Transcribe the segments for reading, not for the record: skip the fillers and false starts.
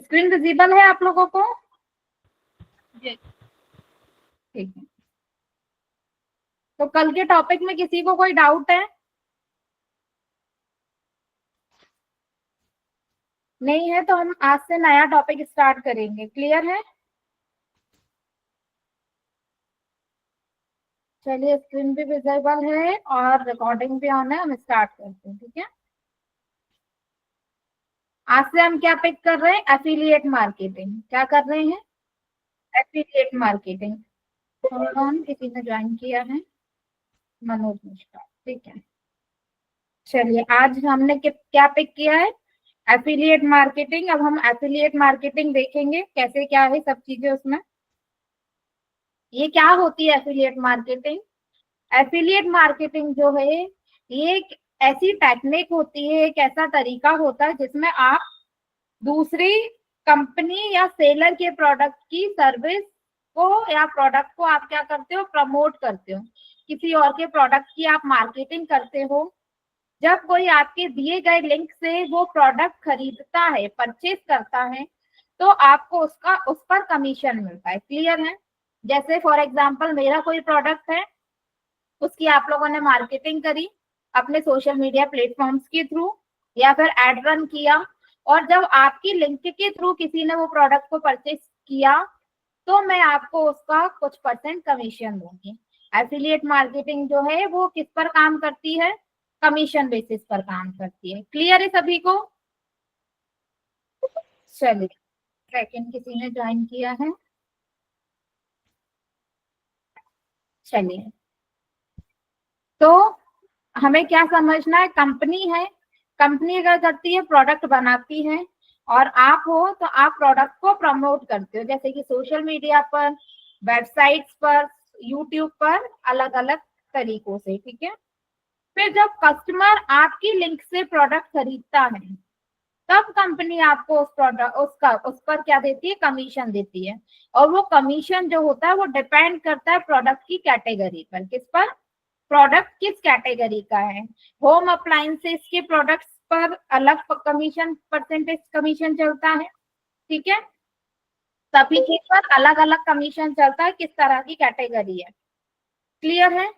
Screen visible है आप लोगों को? ठीक है। तो कल के टॉपिक में किसी को कोई डाउट है? नहीं है तो हम आज से नया टॉपिक स्टार्ट करेंगे। क्लियर है? चलिए, स्क्रीन भी विजिबल है और रिकॉर्डिंग भी ऑन है, हम स्टार्ट करते हैं। ठीक है, आज से हम क्या पिक कर रहे हैं? Affiliate marketing. क्या कर रहे हैं? Affiliate marketing. कौन किसी ने ज्वाइन किया है? मनोज मिश्रा। ठीक है, चलिए आज हमने क्या पिक किया है? Affiliate marketing. अब हम एफिलिएट मार्केटिंग देखेंगे कैसे क्या है सब चीजें उसमें। ये क्या होती है एफिलिएट मार्केटिंग? एफिलिएट मार्केटिंग जो है ये एक ऐसी टेक्निक होती है, एक ऐसा तरीका होता है जिसमें आप दूसरी कंपनी या सेलर के प्रोडक्ट की सर्विस को या प्रोडक्ट को आप क्या करते हो? प्रमोट करते हो। किसी और के प्रोडक्ट की आप मार्केटिंग करते हो। जब कोई आपके दिए गए लिंक से वो प्रोडक्ट खरीदता है, परचेज करता है, तो आपको उसका उस पर कमीशन मिलता है। क्लियर है? जैसे फॉर एग्जांपल मेरा कोई प्रोडक्ट है, उसकी आप लोगों ने मार्केटिंग करी अपने सोशल मीडिया प्लेटफॉर्म्स के थ्रू या फिर एड रन किया, और जब आपकी लिंक के थ्रू किसी ने वो प्रोडक्ट को परचेज किया तो मैं आपको उसका कुछ परसेंट कमीशन दूंगी। एफिलिएट मार्केटिंग जो है वो किस पर काम करती है? कमीशन बेसिस पर काम करती है। क्लियर है सभी को? चलिए, सेकंड किसी ने ज्वाइन किया है? चलिए, तो हमें क्या समझना है? कंपनी है, कंपनी क्या करती है? प्रोडक्ट बनाती है, और आप हो तो आप प्रोडक्ट को प्रमोट करते हो, जैसे कि सोशल मीडिया पर, वेबसाइट्स पर, यूट्यूब पर, अलग अलग तरीकों से। ठीक है, फिर जब कस्टमर आपकी लिंक से प्रोडक्ट खरीदता है तब कंपनी आपको उस प्रोडक्ट उस पर क्या देती है? कमीशन देती है। और वो कमीशन जो होता है वो डिपेंड करता है प्रोडक्ट की कैटेगरी पर। किस पर? प्रोडक्ट किस कैटेगरी का है। होम अप्लायंसेस के प्रोडक्ट्स पर अलग कमीशन, परसेंटेज कमीशन चलता है। ठीक है, सभी चीज पर अलग अलग कमीशन चलता है, किस तरह की कैटेगरी है। क्लियर है?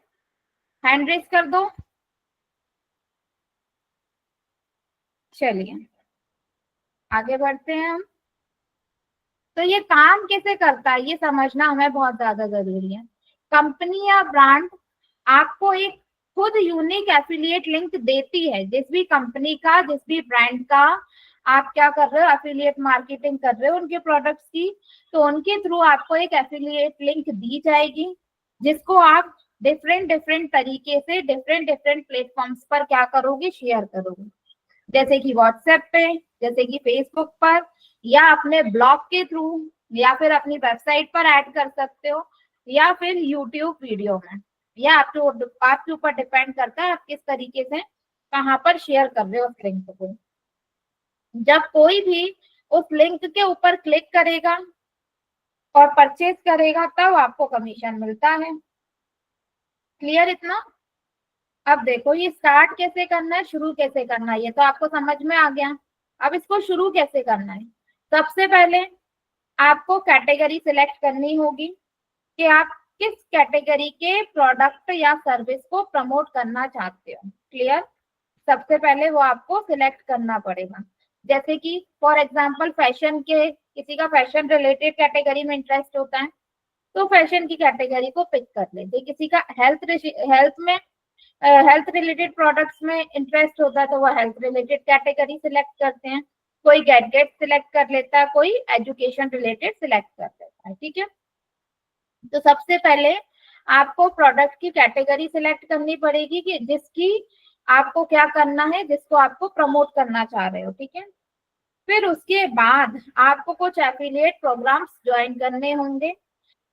हैंड रेज कर दो। चलिए आगे बढ़ते हैं हम। तो ये काम कैसे करता है ये समझना हमें बहुत ज्यादा जरूरी है। कंपनी या ब्रांड आपको एक खुद यूनिक एफिलिएट लिंक देती है। जिस भी कंपनी का, जिस भी ब्रांड का आप क्या कर रहे हो? एफिलिएट मार्केटिंग कर रहे हो उनके प्रोडक्ट्स की, तो उनके थ्रू आपको एक एफिलिएट लिंक दी जाएगी जिसको आप डिफरेंट डिफरेंट तरीके से डिफरेंट डिफरेंट प्लेटफॉर्म्स पर क्या करोगे? शेयर करोगे। जैसे कि व्हाट्सएप पे, जैसे कि फेसबुक पर, या अपने ब्लॉग के थ्रू, या फिर अपनी वेबसाइट पर ऐड कर सकते हो, या फिर यूट्यूब वीडियो में, या आपके ऊपर डिपेंड करता है आप किस तरीके से कहाँ पर शेयर कर रहे हो उस लिंक को। जब कोई भी उस लिंक के ऊपर क्लिक करेगा और परचेज करेगा तब आपको कमीशन मिलता है। क्लियर इतना? अब देखो ये स्टार्ट कैसे करना है, शुरू कैसे करना है, ये तो आपको समझ में आ गया। अब इसको शुरू कैसे करना है? सबसे पहले आपको कैटेगरी सिलेक्ट करनी होगी कि आप किस कैटेगरी के प्रोडक्ट या सर्विस को प्रमोट करना चाहते हो। क्लियर? सबसे पहले वो आपको सिलेक्ट करना पड़ेगा। जैसे कि फॉर एग्जांपल फैशन के, किसी का फैशन रिलेटेड कैटेगरी में इंटरेस्ट होता है तो फैशन की कैटेगरी को पिक कर लेते। किसी का हेल्थ रिलेटेड प्रोडक्ट्स में इंटरेस्ट होता है तो वो हेल्थ रिलेटेड कैटेगरी सिलेक्ट करते हैं। कोई गैजेट सिलेक्ट कर लेता है, कोई एजुकेशन रिलेटेड सिलेक्ट कर लेता है। ठीक है, तो सबसे पहले आपको प्रोडक्ट की कैटेगरी सिलेक्ट करनी पड़ेगी कि जिसकी आपको क्या करना है, जिसको आपको प्रमोट करना चाह रहे हो। ठीक है, फिर उसके बाद आपको कुछ एफिलिएट प्रोग्राम्स ज्वाइन करने होंगे,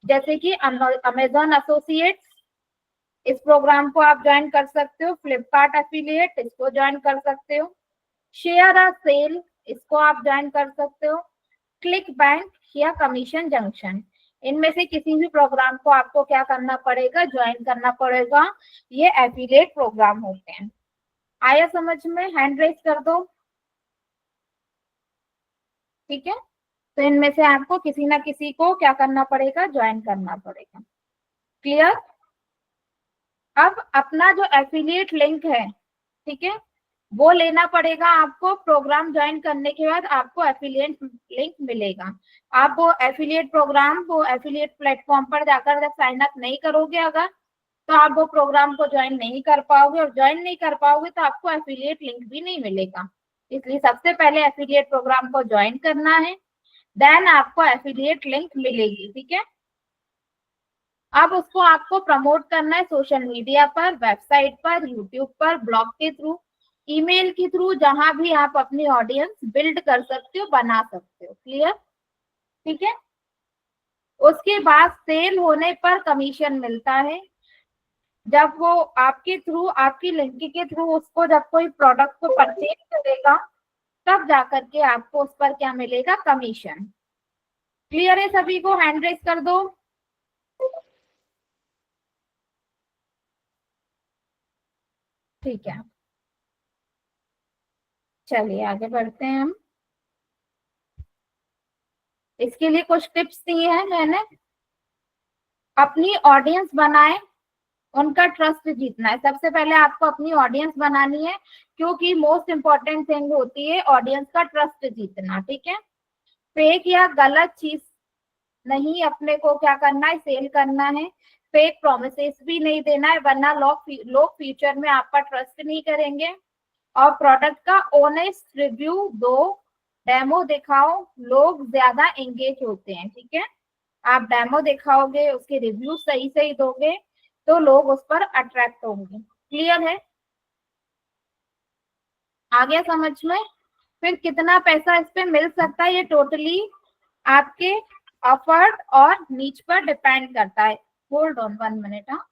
जैसे कि अमेजॉन एसोसिएट्स, इस प्रोग्राम को आप ज्वाइन कर सकते हो। फ्लिपकार्ट एफिलिएट, इसको ज्वाइन कर सकते हो। शेयर अ सेल, इसको आप ज्वाइन कर सकते हो। क्लिक बैंक या कमीशन जंक्शन, इनमें से किसी भी प्रोग्राम को आपको क्या करना पड़ेगा? ज्वाइन करना पड़ेगा। ये एफिलिएट प्रोग्राम होते हैं। आया समझ में? हैंड रेज कर दो। ठीक है, तो इनमें से आपको किसी ना किसी को क्या करना पड़ेगा, ज्वाइन करना पड़ेगा। क्लियर? अब अपना जो एफिलिएट लिंक है, ठीक है, वो लेना पड़ेगा आपको। प्रोग्राम ज्वाइन करने के बाद आपको एफिलिएट लिंक मिलेगा। आप वो एफिलिएट प्रोग्राम, वो एफिलिएट प्लेटफॉर्म पर जाकर जब साइन अप नहीं करोगे अगर, तो आप वो प्रोग्राम को ज्वाइन नहीं कर पाओगे, और ज्वाइन नहीं कर पाओगे तो आपको एफिलिएट लिंक भी नहीं मिलेगा। इसलिए सबसे पहले एफिलिएट प्रोग्राम को ज्वाइन करना है, देन आपको एफिलिएट लिंक मिलेगी, ठीक है। अब उसको आपको प्रमोट करना है सोशल मीडिया पर, वेबसाइट पर, यूट्यूब पर, ब्लॉग के थ्रू, ईमेल के थ्रू, जहां भी आप अपनी ऑडियंस बिल्ड कर सकते हो, बना सकते हो। क्लियर? ठीक है। उसके बाद सेल होने पर कमीशन मिलता है। जब वो आपके थ्रू, आपकी लिंक के थ्रू उसको जब कोई प्रोडक्ट को परचेज करेगा, तब जाकर के आपको उस पर क्या मिलेगा, कमीशन। क्लियर है सभी को? हैंड रेस कर दो। ठीक है, चलिए आगे बढ़ते हैं हम। इसके लिए कुछ टिप्स दिए हैं मैंने। अपनी ऑडियंस बनाए, उनका ट्रस्ट जीतना है। सबसे पहले आपको अपनी ऑडियंस बनानी है, क्योंकि मोस्ट इंपॉर्टेंट थिंग होती है ऑडियंस का ट्रस्ट जीतना, ठीक है। फेक या गलत चीज नहीं अपने को क्या करना है, सेल करना है। फेक प्रोमिसेस भी नहीं देना है, वरना लोग फ्यूचर में आपका ट्रस्ट नहीं करेंगे। और प्रोडक्ट का ऑनेस्ट रिव्यू दो, डेमो दिखाओ, लोग ज्यादा एंगेज होते हैं, ठीक है। आप डेमो दिखाओगे, उसके रिव्यू सही सही दोगे, तो लोग उस पर अट्रैक्ट होंगे। क्लियर है? आ गया समझ में? फिर कितना पैसा इस पे मिल सकता है, ये टोटली आपके एफर्ट और नीच पर डिपेंड करता है। Hold on 1 minute. हाँ,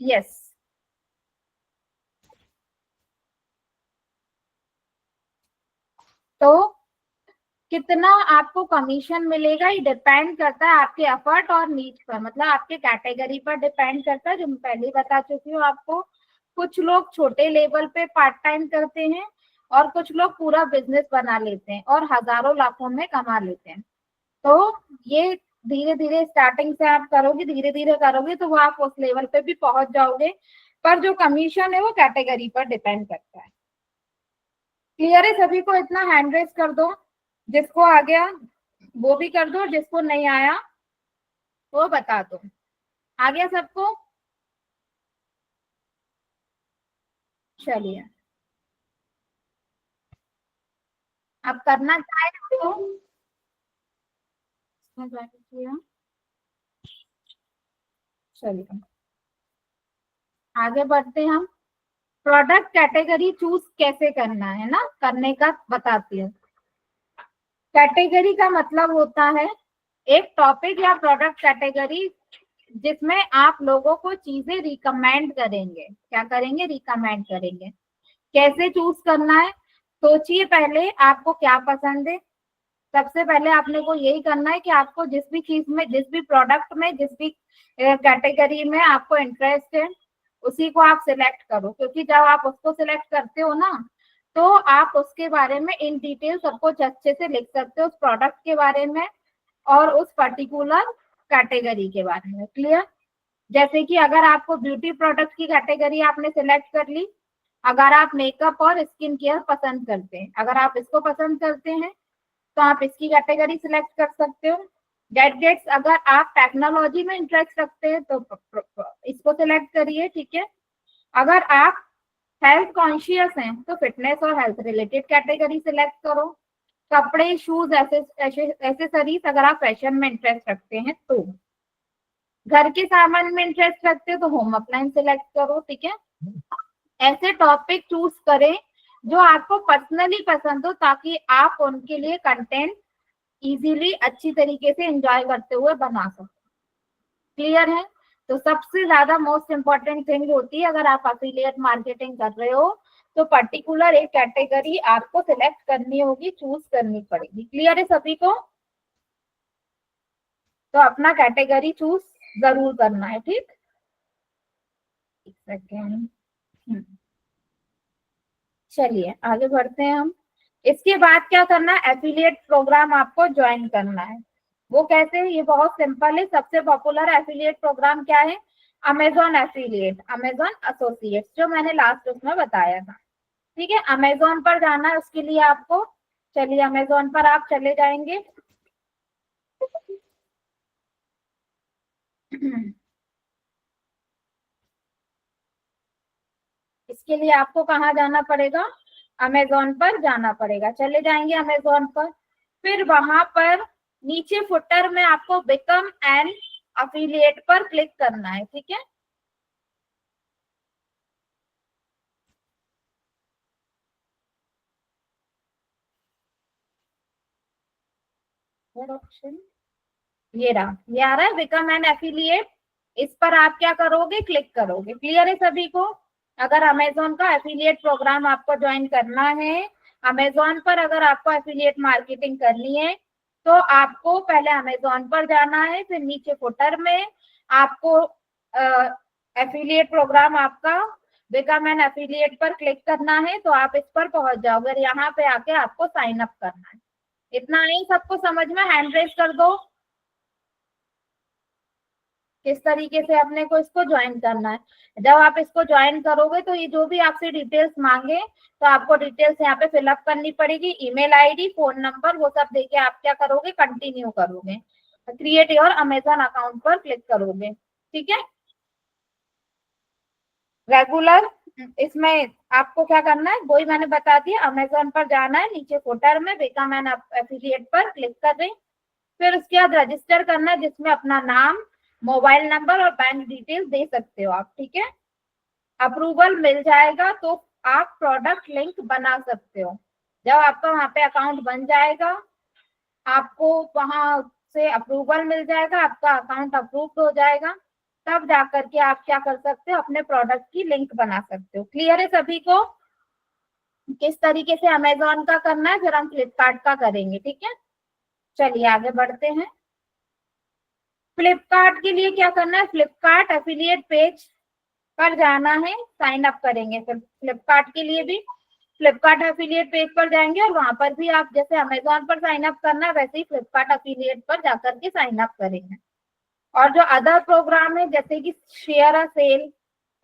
यस। तो कितना आपको कमीशन मिलेगा, ये डिपेंड करता है आपके एफर्ट और नीच पर, मतलब आपके कैटेगरी पर डिपेंड करता है, जो मैं पहले ही बता चुकी हूँ आपको। कुछ लोग छोटे लेवल पे पार्ट टाइम करते हैं, और कुछ लोग पूरा बिजनेस बना लेते हैं और हजारों लाखों में कमा लेते हैं। तो ये धीरे धीरे स्टार्टिंग से आप करोगे, धीरे धीरे करोगे, तो वो आप उस लेवल पे भी पहुंच जाओगे। पर जो कमीशन है वो कैटेगरी पर डिपेंड करता है। क्लियर है सभी को? इतना हैंड रेस कर दो, जिसको आ गया वो भी कर दो, और जिसको नहीं आया वो बता दो। आ गया सबको? चलिए, अब करना चाहे तो चलिए आगे बढ़ते हैं हम। प्रोडक्ट कैटेगरी चूज कैसे करना है ना, करने का बताती हूँ। कैटेगरी का मतलब होता है एक टॉपिक या प्रोडक्ट कैटेगरी, जिसमें आप लोगों को चीजें रिकमेंड करेंगे। क्या करेंगे? रिकमेंड करेंगे। कैसे चूज करना है? सोचिए पहले आपको क्या पसंद है। सबसे पहले आपने को यही करना है कि आपको जिस भी चीज में, जिस भी प्रोडक्ट में, जिस भी कैटेगरी में आपको इंटरेस्ट है, उसी को आप सिलेक्ट करो। क्योंकि जब आप उसको सिलेक्ट करते हो ना, तो आप उसके बारे में इन डिटेल सब कुछ अच्छे से लिख सकते हो, उस प्रोडक्ट के बारे में और उस पर्टिकुलर कैटेगरी के बारे में। क्लियर? जैसे कि अगर आपको ब्यूटी प्रोडक्ट की कैटेगरी आपने सिलेक्ट कर ली, अगर आप मेकअप और स्किन केयर पसंद करते हैं, अगर आप इसको पसंद करते हैं, तो आप इसकी कैटेगरी सिलेक्ट कर सकते हो। गैजेट्स, अगर आप टेक्नोलॉजी में इंटरेस्ट रखते हैं तो इसको सिलेक्ट करिए, ठीक है। अगर आप हेल्थ कॉन्शियस हैं तो फिटनेस और हेल्थ रिलेटेड कैटेगरी सिलेक्ट करो। कपड़े, शूज, एसेसरीज, अगर आप फैशन में इंटरेस्ट रखते हैं तो। घर के सामान में इंटरेस्ट रखते हो तो होम अप्लायंस सिलेक्ट करो, ठीक है। ऐसे टॉपिक चूज करें जो आपको पर्सनली पसंद हो, ताकि आप उनके लिए कंटेंट इजीली अच्छी तरीके से एंजॉय करते हुए बना सको। क्लियर है? तो सबसे ज्यादा मोस्ट इंपॉर्टेंट थिंग होती है, अगर आप अफिलिएट मार्केटिंग कर रहे हो तो पर्टिकुलर एक कैटेगरी आपको सिलेक्ट करनी होगी, चूज करनी पड़ेगी। क्लियर है सभी को? तो अपना कैटेगरी चूज जरूर करना है, ठीक? एक सेकेंड। चलिए आगे बढ़ते हैं हम। इसके बाद क्या करना है, एफिलिएट प्रोग्राम आपको ज्वाइन करना है। वो कैसे है? ये बहुत सिंपल है। सबसे पॉपुलर एफिलिएट प्रोग्राम क्या है? अमेजॉन एफिलिएट, अमेजॉन एसोसिएट्स, जो मैंने लास्ट उसमें बताया था। ठीक है, अमेजॉन पर जाना है उसके लिए आपको। चलिए अमेजॉन पर आप चले जाएंगे। इसके लिए आपको कहाँ जाना पड़ेगा? अमेजोन पर जाना पड़ेगा। चले जाएंगे अमेजोन पर, फिर वहां पर नीचे फुटर में आपको बिकम एन अफिलिएट पर क्लिक करना है। ठीक है, ऑप्शन ये रहा, ये आ रहा है बिकम एन एफिलिएट। इस पर आप क्या करोगे? क्लिक करोगे। क्लियर है सभी को? अगर अमेजोन का एफिलिएट प्रोग्राम आपको ज्वाइन करना है, अमेजोन पर अगर आपको एफिलिएट मार्केटिंग करनी है, तो आपको पहले अमेजोन पर जाना है, फिर नीचे फुटर में आपको एफिलिएट प्रोग्राम आपका बिकम एन एफिलिएट पर क्लिक करना है, तो आप इस पर पहुंच जाओगे। यहाँ पे आके आपको साइन अप करना है। इतना नहीं सबको समझ में? हैंड रेस कर दो किस तरीके से अपने को इसको ज्वाइन करना है। जब आप इसको ज्वाइन करोगे तो ये जो भी आपसे डिटेल्स मांगे, तो आपको डिटेल्स यहाँ पे फिलअप करनी पड़ेगी। ईमेल आईडी, फोन नंबर, वो सब देके आप क्या करोगे? कंटिन्यू करोगे, क्रिएट योर अमेजन अकाउंट पर क्लिक करोगे। ठीक है, रेगुलर इसमें आपको क्या करना है वही मैंने बता दिया। अमेजोन पर जाना है, नीचे फुटर में बिकम एन एफिलिएट पर क्लिक कर दें, फिर उसके बाद रजिस्टर करना है, जिसमें अपना नाम, मोबाइल नंबर और बैंक डिटेल दे सकते हो आप। ठीक है, अप्रूवल मिल जाएगा तो आप प्रोडक्ट लिंक बना सकते हो। जब आपका वहां पे अकाउंट बन जाएगा, आपको वहां से अप्रूवल मिल जाएगा, आपका अकाउंट अप्रूव हो जाएगा, तब जाकर के आप क्या कर सकते हो? अपने प्रोडक्ट की लिंक बना सकते हो। क्लियर है सभी को? किस तरीके से अमेजोन का करना है, फिर हम फ्लिपकार्ट का करेंगे। ठीक है, चलिए आगे बढ़ते हैं। फ्लिपकार्ट के लिए क्या करना है? फ्लिपकार्ट एफिलिएट पेज पर जाना है, साइन अप करेंगे। फिर फ्लिपकार्ट के लिए भी फ्लिपकार्ट एफिलिएट पेज पर जाएंगे, और वहां पर भी आप जैसे अमेजोन पर साइन अप करना है, वैसे ही फ्लिपकार्ट एफिलिएट पर जाकर के साइन अप करेंगे। और जो अदर प्रोग्राम है जैसे कि शेयर अ सेल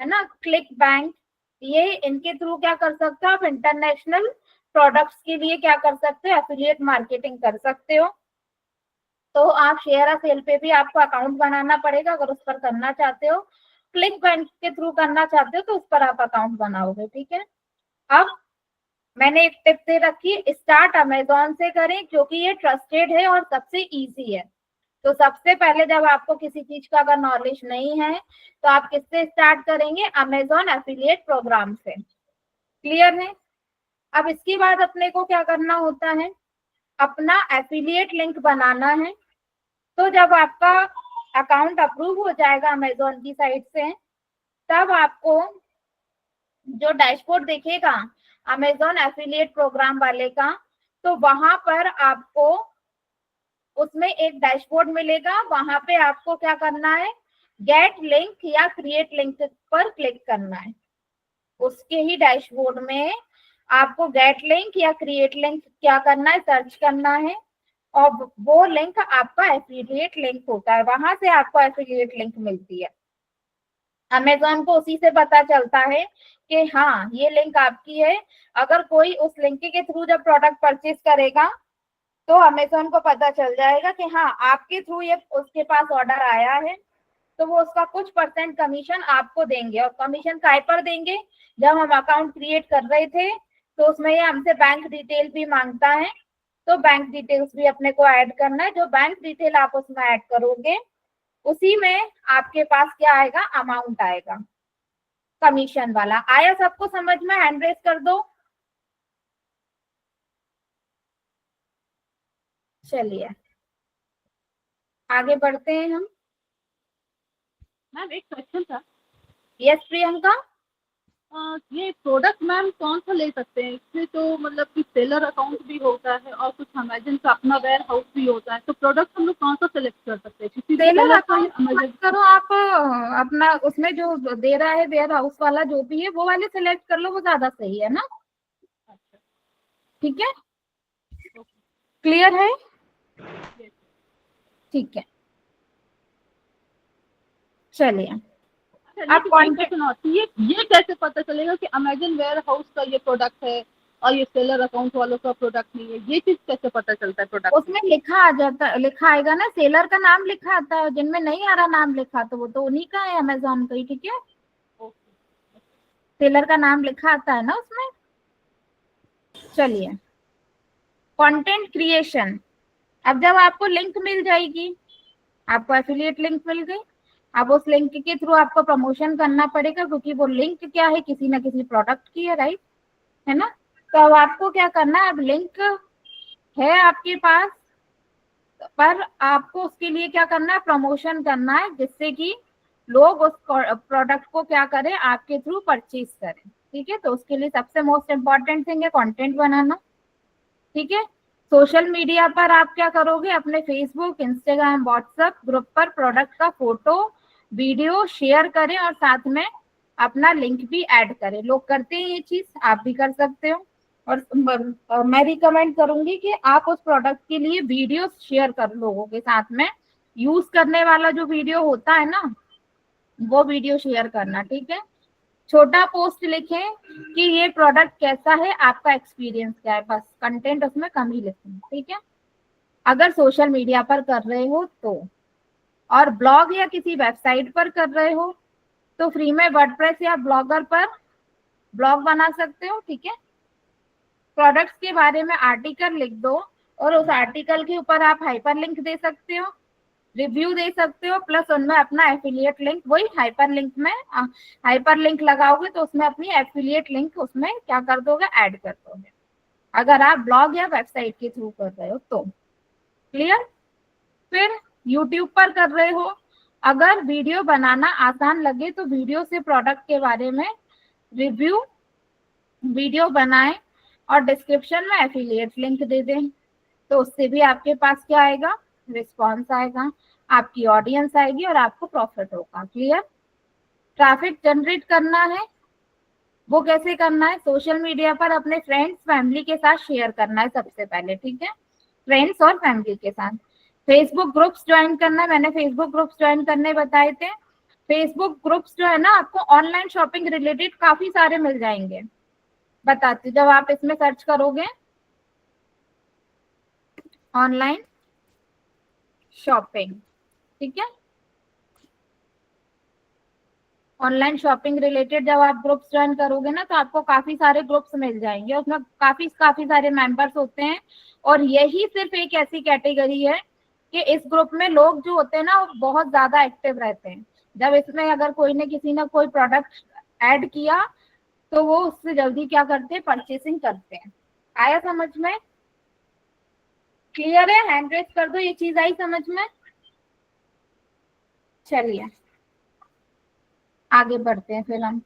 है ना, क्लिक बैंक, ये इनके थ्रू क्या कर सकते हो आप? इंटरनेशनल प्रोडक्ट्स के लिए क्या कर सकते हो? एफिलिएट मार्केटिंग कर सकते हो। तो आप शेयर अ सेल पे भी आपको अकाउंट बनाना पड़ेगा अगर उस पर करना चाहते हो। क्लिक बैंक के थ्रू करना चाहते हो तो उस पर आप अकाउंट बनाओगे। ठीक है, अब मैंने एक टिप दे रखी है, स्टार्ट अमेजोन से करें क्योंकि ये ट्रस्टेड है और सबसे इजी है। तो सबसे पहले जब आपको किसी चीज का अगर नॉलेज नहीं है, तो आप किससे स्टार्ट करेंगे? अमेजोन एफिलिएट प्रोग्राम से। क्लियर है? अब इसके बाद अपने को क्या करना होता है? अपना एफिलिएट लिंक बनाना है। तो जब आपका अकाउंट अप्रूव हो जाएगा अमेजोन की साइट से, तब आपको जो डैशबोर्ड दिखेगा अमेजोन एफिलिएट प्रोग्राम वाले का, तो वहां पर आपको उसमें एक डैशबोर्ड मिलेगा। वहां पे आपको क्या करना है? गेट लिंक या क्रिएट लिंक पर क्लिक करना है। उसके ही डैशबोर्ड में आपको गेट लिंक या क्रिएट लिंक क्या करना है? सर्च करना है, और वो लिंक आपका एफिलिएट लिंक होता है, वहां से आपको एफिलिएट लिंक मिलती है। अमेजोन को उसी से पता चलता है कि हाँ ये लिंक आपकी है। अगर कोई उस लिंक के थ्रू जब प्रोडक्ट परचेज करेगा, तो अमेजोन को पता चल जाएगा कि हाँ आपके थ्रू ये उसके पास ऑर्डर आया है, तो वो उसका कुछ परसेंट कमीशन आपको देंगे। और कमीशन काय पर देंगे? जब हम अकाउंट क्रिएट कर रहे थे तो उसमें ये हमसे बैंक डिटेल भी मांगता है, तो बैंक डिटेल्स भी अपने को ऐड करना है। जो बैंक डिटेल आप उसमें ऐड करोगे, उसी में आपके पास क्या आएगा? अमाउंट आएगा कमीशन वाला। आया सबको समझ में? हैंड रेस कर दो। चलिए आगे बढ़ते हैं हम। मैम एक क्वेश्चन था। यस प्रियंका। ये प्रोडक्ट मैम कौन सा ले सकते हैं? इसमें तो मतलब कि सेलर अकाउंट भी होता है और कुछ अमेजन का अपना वेयर हाउस भी होता है, तो प्रोडक्ट हम लोग कौन सा सेलेक्ट कर सकते हैं, किसी भी सेलर सेलर का या अकाउंट मत अमेजन? करो आप, अपना उसमें जो दे रहा है वेयर हाउस वाला जो भी है वो वाले सिलेक्ट कर लो, वो ज्यादा सही है ना। अच्छा। ठीक है, ओके। क्लियर है। यस। ठीक है चलिए अच्छा, आप लेकिन एक कॉन्टेक्ट। क्वेश्चन और कि ये कैसे पता चलेगा कि अमेजन वेयर हाउस का ये प्रोडक्ट है और ये सेलर अकाउंट वालों का प्रोडक्ट नहीं है? ये चीज कैसे पता चलता है प्रोडक्ट में? उसमें लिखा आ जाता, लिखा आएगा ना, सेलर का नाम लिखा आता है, जिनमें नहीं आ रहा नाम लिखा तो वो तो उन्हीं का है, अमेजोन का ही। ठीक है, ओके। सेलर का नाम लिखा आता है ना उसमें। चलिए कंटेंट क्रिएशन। अब जब आपको लिंक मिल जाएगी, आपको एफिलिएट लिंक मिल गई, अब उस लिंक के थ्रू आपको प्रमोशन करना पड़ेगा, क्योंकि वो लिंक क्या है, किसी ना किसी प्रोडक्ट की है, राइट, है ना। तो अब आपको क्या करना है, अब लिंक है आपके पास, पर आपको उसके लिए क्या करना है, प्रमोशन करना है, जिससे कि लोग उस प्रोडक्ट को क्या करें, आपके थ्रू परचेज करें। ठीक है, तो उसके लिए सबसे मोस्ट इम्पॉर्टेंट थिंग है कंटेंट बनाना। ठीक है, सोशल मीडिया पर आप क्या करोगे, अपने फेसबुक, इंस्टाग्राम, व्हाट्सएप ग्रुप पर प्रोडक्ट का फोटो, वीडियो शेयर करें और साथ में अपना लिंक भी ऐड करें। लोग करते हैं ये चीज, आप भी कर सकते हो। और मैं रिकमेंड करूंगी कि आप उस प्रोडक्ट के लिए वीडियो शेयर कर लोगों के साथ में, यूज करने वाला जो वीडियो होता है ना, वो वीडियो शेयर करना। ठीक है, छोटा पोस्ट लिखें कि ये प्रोडक्ट कैसा है, आपका एक्सपीरियंस क्या है, बस कंटेंट उसमें कम ही लिखें। ठीक है, अगर सोशल मीडिया पर कर रहे हो तो। और ब्लॉग या किसी वेबसाइट पर कर रहे हो तो फ्री में वर्डप्रेस या ब्लॉगर पर ब्लॉग बना सकते हो। ठीक है, प्रोडक्ट्स के बारे में आर्टिकल लिख दो और उस आर्टिकल के ऊपर आप हाइपरलिंक दे सकते हो, रिव्यू दे सकते हो, प्लस उनमें अपना एफिलिएट लिंक, वही हाइपरलिंक में हाइपरलिंक लगाओगे तो उसमें अपनी एफिलिएट लिंक उसमें क्या कर दोगे, ऐड कर दोगे, अगर आप ब्लॉग या वेबसाइट के थ्रू कर रहे हो तो। क्लियर। फिर यूट्यूब पर कर रहे हो, अगर वीडियो बनाना आसान लगे तो वीडियो से प्रोडक्ट के बारे में रिव्यू वीडियो बनाएं और डिस्क्रिप्शन में एफिलिएट लिंक दे दें, तो उससे भी आपके पास क्या आएगा, रिस्पॉन्स आएगा, आपकी ऑडियंस आएगी और आपको प्रॉफिट होगा। क्लियर। ट्रैफिक जनरेट करना है, वो कैसे करना है, सोशल मीडिया पर अपने फ्रेंड्स फैमिली के साथ शेयर करना है सबसे पहले। ठीक है, फ्रेंड्स और फैमिली के साथ। फेसबुक ग्रुप्स ज्वाइन करना है, मैंने फेसबुक ग्रुप्स ज्वाइन करने बताए थे। फेसबुक ग्रुप्स जो है ना, आपको ऑनलाइन शॉपिंग रिलेटेड काफी सारे मिल जाएंगे, बताती हूँ। जब आप इसमें सर्च करोगे ऑनलाइन शॉपिंग, ठीक है, ऑनलाइन शॉपिंग रिलेटेड जब आप ग्रुप्स ज्वाइन करोगे ना, तो आपको काफी सारे ग्रुप्स मिल जाएंगे, उसमें काफी काफी सारे मेंबर्स होते हैं। और यही सिर्फ एक ऐसी कैटेगरी है कि इस ग्रुप में लोग जो होते हैं ना, वो बहुत ज्यादा एक्टिव रहते हैं। जब इसमें अगर कोई ने किसी ने कोई प्रोडक्ट ऐड किया तो वो उससे जल्दी क्या करते हैं, परचेसिंग करते हैं। आया समझ में। क्लियर है, हैंड रेस कर दो, ये चीज आई समझ में। चलिए आगे बढ़ते हैं फिर हम।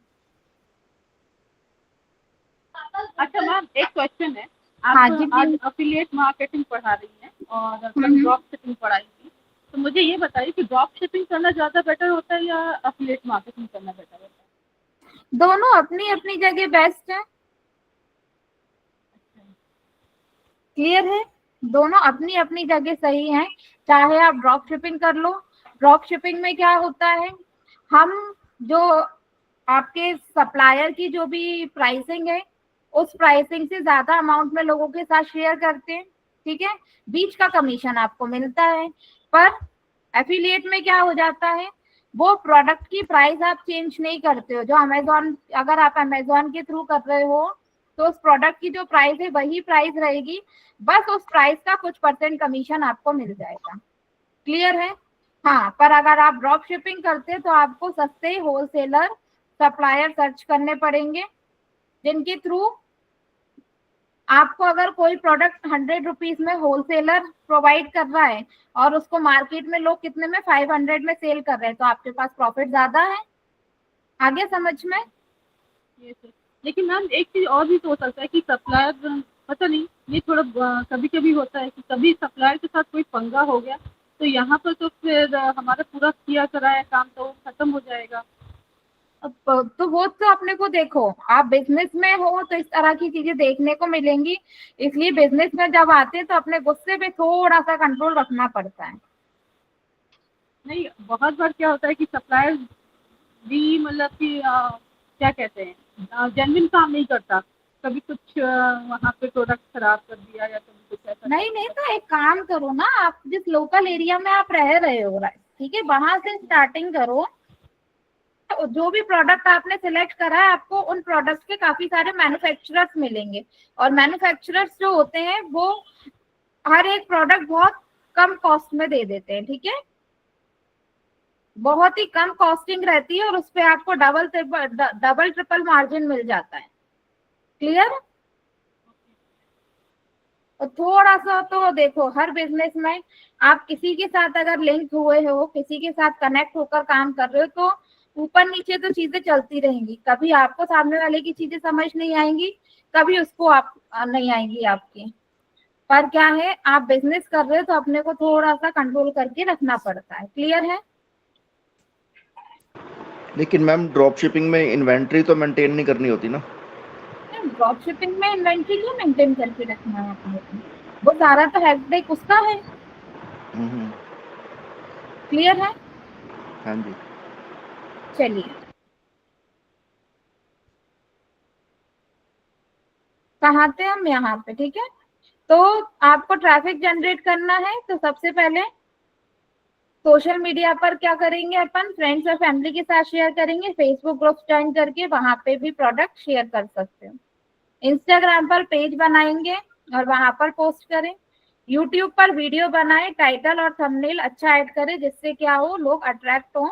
अच्छा मैम एक क्वेश्चन है। हाँ आप जी आज प्लीज। अफिलिएट मार्केटिंग पढ़ा रही हैं और कल ड्रॉप शिपिंग पढ़ाई थी, तो मुझे ये बताइए कि ड्रॉप शिपिंग करना ज़्यादा बेटर होता है या अफिलिएट मार्केटिंग करना बेटर होता है? दोनों अपनी अपनी जगह बेस्ट है। क्लियर है, दोनों अपनी अपनी जगह सही है। चाहे आप ड्रॉप शिपिंग कर लो, ड्रॉप शिपिंग में क्या होता है, हम जो आपके सप्लायर की जो भी प्राइसिंग है, उस प्राइसिंग से ज्यादा अमाउंट में लोगों के साथ शेयर करते हैं। ठीक है, बीच का कमीशन आपको मिलता है। पर एफिलिएट में क्या हो जाता है, वो प्रोडक्ट की प्राइस आप चेंज नहीं करते हो। जो अमेजोन, अगर आप अमेजोन के थ्रू कर रहे हो तो उस प्रोडक्ट की जो प्राइस है वही प्राइस रहेगी, बस उस प्राइस का कुछ परसेंट कमीशन आपको मिल जाएगा। क्लियर है। हाँ, पर अगर आप ड्रॉप शिपिंग करते हैं तो आपको सस्ते होलसेलर सप्लायर सर्च करने पड़ेंगे, जिनके थ्रू आपको अगर कोई प्रोडक्ट 100 रुपीज में होलसेलर प्रोवाइड कर रहा है और उसको मार्केट में लोग कितने में 500 में सेल कर रहे हैं, तो आपके पास प्रॉफिट ज्यादा है। आगे समझ में? ये सर, लेकिन मैम एक चीज और भी तो हो सकता है कि सप्लायर, पता नहीं, ये थोड़ा कभी कभी होता है कि कभी सप्लायर के साथ कोई पंगा हो गया, तो यहाँ पर तो फिर हमारा पूरा किया कराया काम तो खत्म हो जाएगा। तो वो तो अपने को देखो, आप बिजनेस में हो तो इस तरह की चीजें देखने को मिलेंगी, इसलिए बिजनेस में जब आते हैं तो अपने गुस्से पे थोड़ा सा कंट्रोल रखना पड़ता है। नहीं, बहुत बार क्या होता है कि सप्लायर भी मतलब कि क्या कहते हैं, जेन्युइन काम नहीं करता, कभी कुछ वहाँ पे प्रोडक्ट खराब कर दिया या कभी कुछ ऐसा नहीं कर नहीं, दिया। तो एक काम करो ना, आप जिस लोकल एरिया में आप रह रहे हो, ठीक है, वहां से स्टार्टिंग करो। तो जो भी प्रोडक्ट आपने सिलेक्ट करा है, आपको उन प्रोडक्ट्स के काफी सारे मैन्युफैक्चरर्स मिलेंगे, और मैन्युफैक्चरर्स जो होते हैं वो हर एक प्रोडक्ट बहुत कम कॉस्ट में दे देते हैं, ठीक है, बहुत ही कम कॉस्टिंग रहती है और उस पे आपको डबल ट्रिपल मार्जिन मिल जाता है। क्लियर? और थोड़ा सा तो देखो, हर बिजनेस में आप किसी के साथ अगर लिंक हुए हो, किसी के साथ कनेक्ट होकर काम कर रहे हो, तो ऊपर नीचे तो चीजें चलती रहेंगी, कभी आपको सामने वाले की चीजें समझ नहीं आएंगी, कभी उसको आप नहीं आएंगी आपकी। पर क्या है, आप बिजनेस कर रहे हो तो अपने को थोड़ा सा कंट्रोल करके रखना पड़ता है। क्लियर है? लेकिन मैम ड्रॉप शिपिंग में इन्वेंट्री तो मेंटेन नहीं करनी होती ना। ड्रॉप शिपिंग में इन्वेंट्री क्यों मेंटेन करके रखना है अपने को? वो सारा तो हेडेक उसका है। हम्म। क्लियर है? हाँ जी। चलिए, कहाँ थे हम? यहाँ पे, ठीक है। तो आपको ट्रैफिक जनरेट करना है, तो सबसे पहले सोशल मीडिया पर क्या करेंगे, अपन फ्रेंड्स और फैमिली के साथ शेयर करेंगे, फेसबुक ग्रुप ज्वाइन करके वहां पे भी प्रोडक्ट शेयर कर सकते हो। इंस्टाग्राम पर पेज बनाएंगे और वहां पर पोस्ट करें। यूट्यूब पर वीडियो बनाए, टाइटल और थंबनेल अच्छा ऐड करें, जिससे क्या हो, लोग अट्रैक्ट हो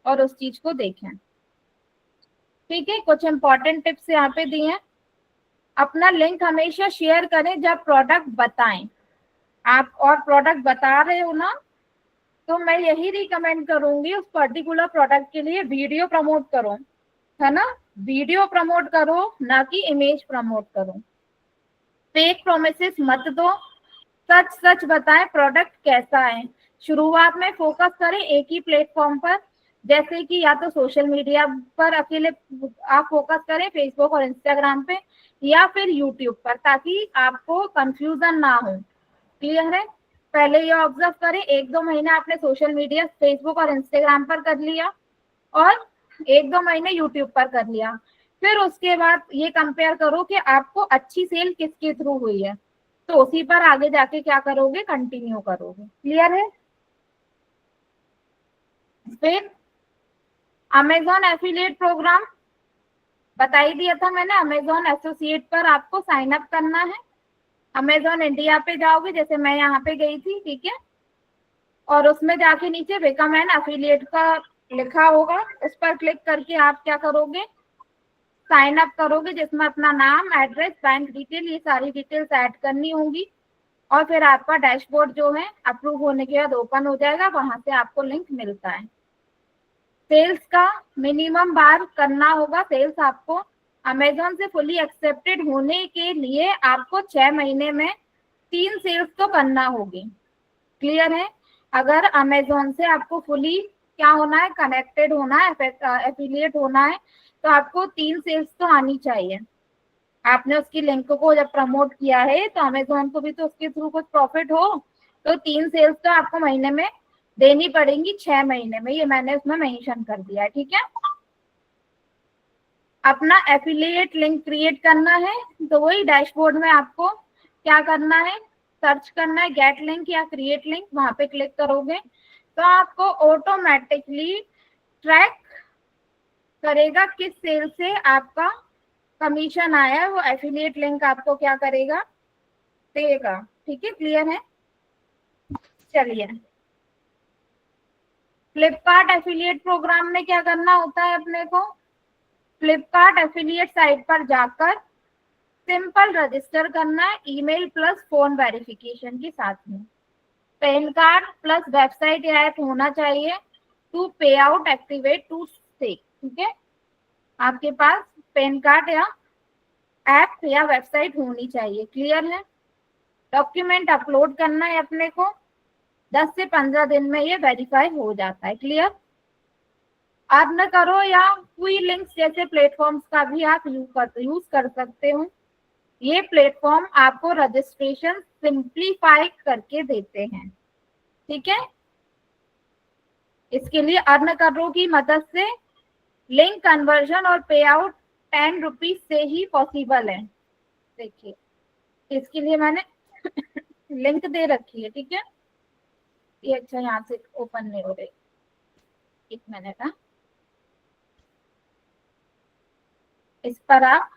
और उस चीज को देखें। ठीक है, कुछ इंपॉर्टेंट टिप्स यहाँ पे दिए हैं। अपना लिंक हमेशा शेयर करें जब प्रोडक्ट बताएं। आप और प्रोडक्ट बता रहे हो ना, तो मैं यही रिकमेंड करूंगी, उस पर्टिकुलर प्रोडक्ट के लिए वीडियो प्रमोट करो, है ना, वीडियो प्रमोट करो, ना कि इमेज प्रमोट करो। फेक प्रोमिसेस मत दो, सच सच बताएं प्रोडक्ट कैसा है। शुरुआत में फोकस करें एक ही प्लेटफॉर्म पर, जैसे कि या तो सोशल मीडिया पर अकेले आप फोकस करें, फेसबुक और इंस्टाग्राम पे, या फिर यूट्यूब पर, ताकि आपको कंफ्यूजन ना हो। क्लियर है? पहले ये ऑब्जर्व करें, 1-2 महीने आपने सोशल मीडिया फेसबुक और इंस्टाग्राम पर कर लिया और 1-2 महीने यूट्यूब पर कर लिया, फिर उसके बाद ये कंपेयर करो कि आपको अच्छी सेल किसके थ्रू हुई है, तो उसी पर आगे जाके क्या करोगे, कंटिन्यू करोगे। क्लियर है? फिर अमेजॉन एफिलिएट प्रोग्राम बता ही दिया था मैंने, अमेजॉन एसोसिएट पर आपको साइन अप करना है। अमेजॉन इंडिया पे जाओगे, जैसे मैं यहाँ पे गई थी, ठीक है, और उसमें जाके नीचे बिकम एन एफिलिएट का लिखा होगा, उस पर क्लिक करके आप क्या करोगे, साइन अप करोगे, जिसमें अपना नाम, एड्रेस, बैंक डिटेल, ये सारी डिटेल्स ऐड करनी होगी, और फिर आपका डैशबोर्ड जो है अप्रूव होने के बाद ओपन हो जाएगा, वहां से आपको लिंक मिलता है। सेल्स का मिनिमम बार करना होगा, सेल्स आपको अमेजोन से फुली एक्सेप्टेड होने के लिए आपको 6 महीने में 3 सेल्स तो करना होगी। क्लियर है? अगर अमेजोन से आपको फुली क्या होना है, कनेक्टेड होना है, एफिलिएट होना है, तो आपको 3 सेल्स तो आनी चाहिए। आपने उसकी लिंक को जब प्रमोट किया है, तो अमेजोन को भी तो उसके थ्रू कुछ प्रॉफिट हो, तो 3 सेल्स तो आपको महीने में देनी पड़ेंगी, 6 महीने में, ये मैंने उसमें मेंशन कर दिया है। ठीक है, अपना एफिलिएट लिंक क्रिएट करना है, तो वही डैशबोर्ड में आपको क्या करना है, सर्च करना है गेट लिंक या क्रिएट लिंक, वहां पे क्लिक करोगे तो आपको ऑटोमेटिकली ट्रैक करेगा किस सेल से आपका कमीशन आया है, वो एफिलिएट लिंक आपको क्या करेगा, देगा। ठीक है, क्लियर है? चलिए, फ्लिपकार्ट एफिलिएट प्रोग्राम में क्या करना होता है अपने को, फ्लिपकार्ट एफिलिएट साइट पर जाकर सिंपल रजिस्टर करना है, ईमेल प्लस फोन वेरिफिकेशन के साथ में। पैन कार्ड प्लस वेबसाइट या ऐप होना चाहिए टू पे आउट एक्टिवेट टू स्टे। ठीक है, आपके पास पैन कार्ड या ऐप या वेबसाइट होनी चाहिए। क्लियर है? डॉक्यूमेंट अपलोड करना है अपने को, 10 से 15 दिन में ये वेरीफाई हो जाता है। क्लियर? अर्न करो या क्वी लिंक्स जैसे प्लेटफॉर्म्स का भी आप यूज कर सकते हो। ये प्लेटफॉर्म आपको रजिस्ट्रेशन सिंप्लीफाई करके देते हैं। ठीक है, इसके लिए अर्न करो की मदद से लिंक कन्वर्जन और पे आउट 10 रुपीज से ही पॉसिबल है। देखिए, इसके लिए मैंने लिंक दे रखी है। ठीक है, ये अच्छा यहाँ से ओपन नहीं हो रही, 1 मिनट। हाँ, इस पर आप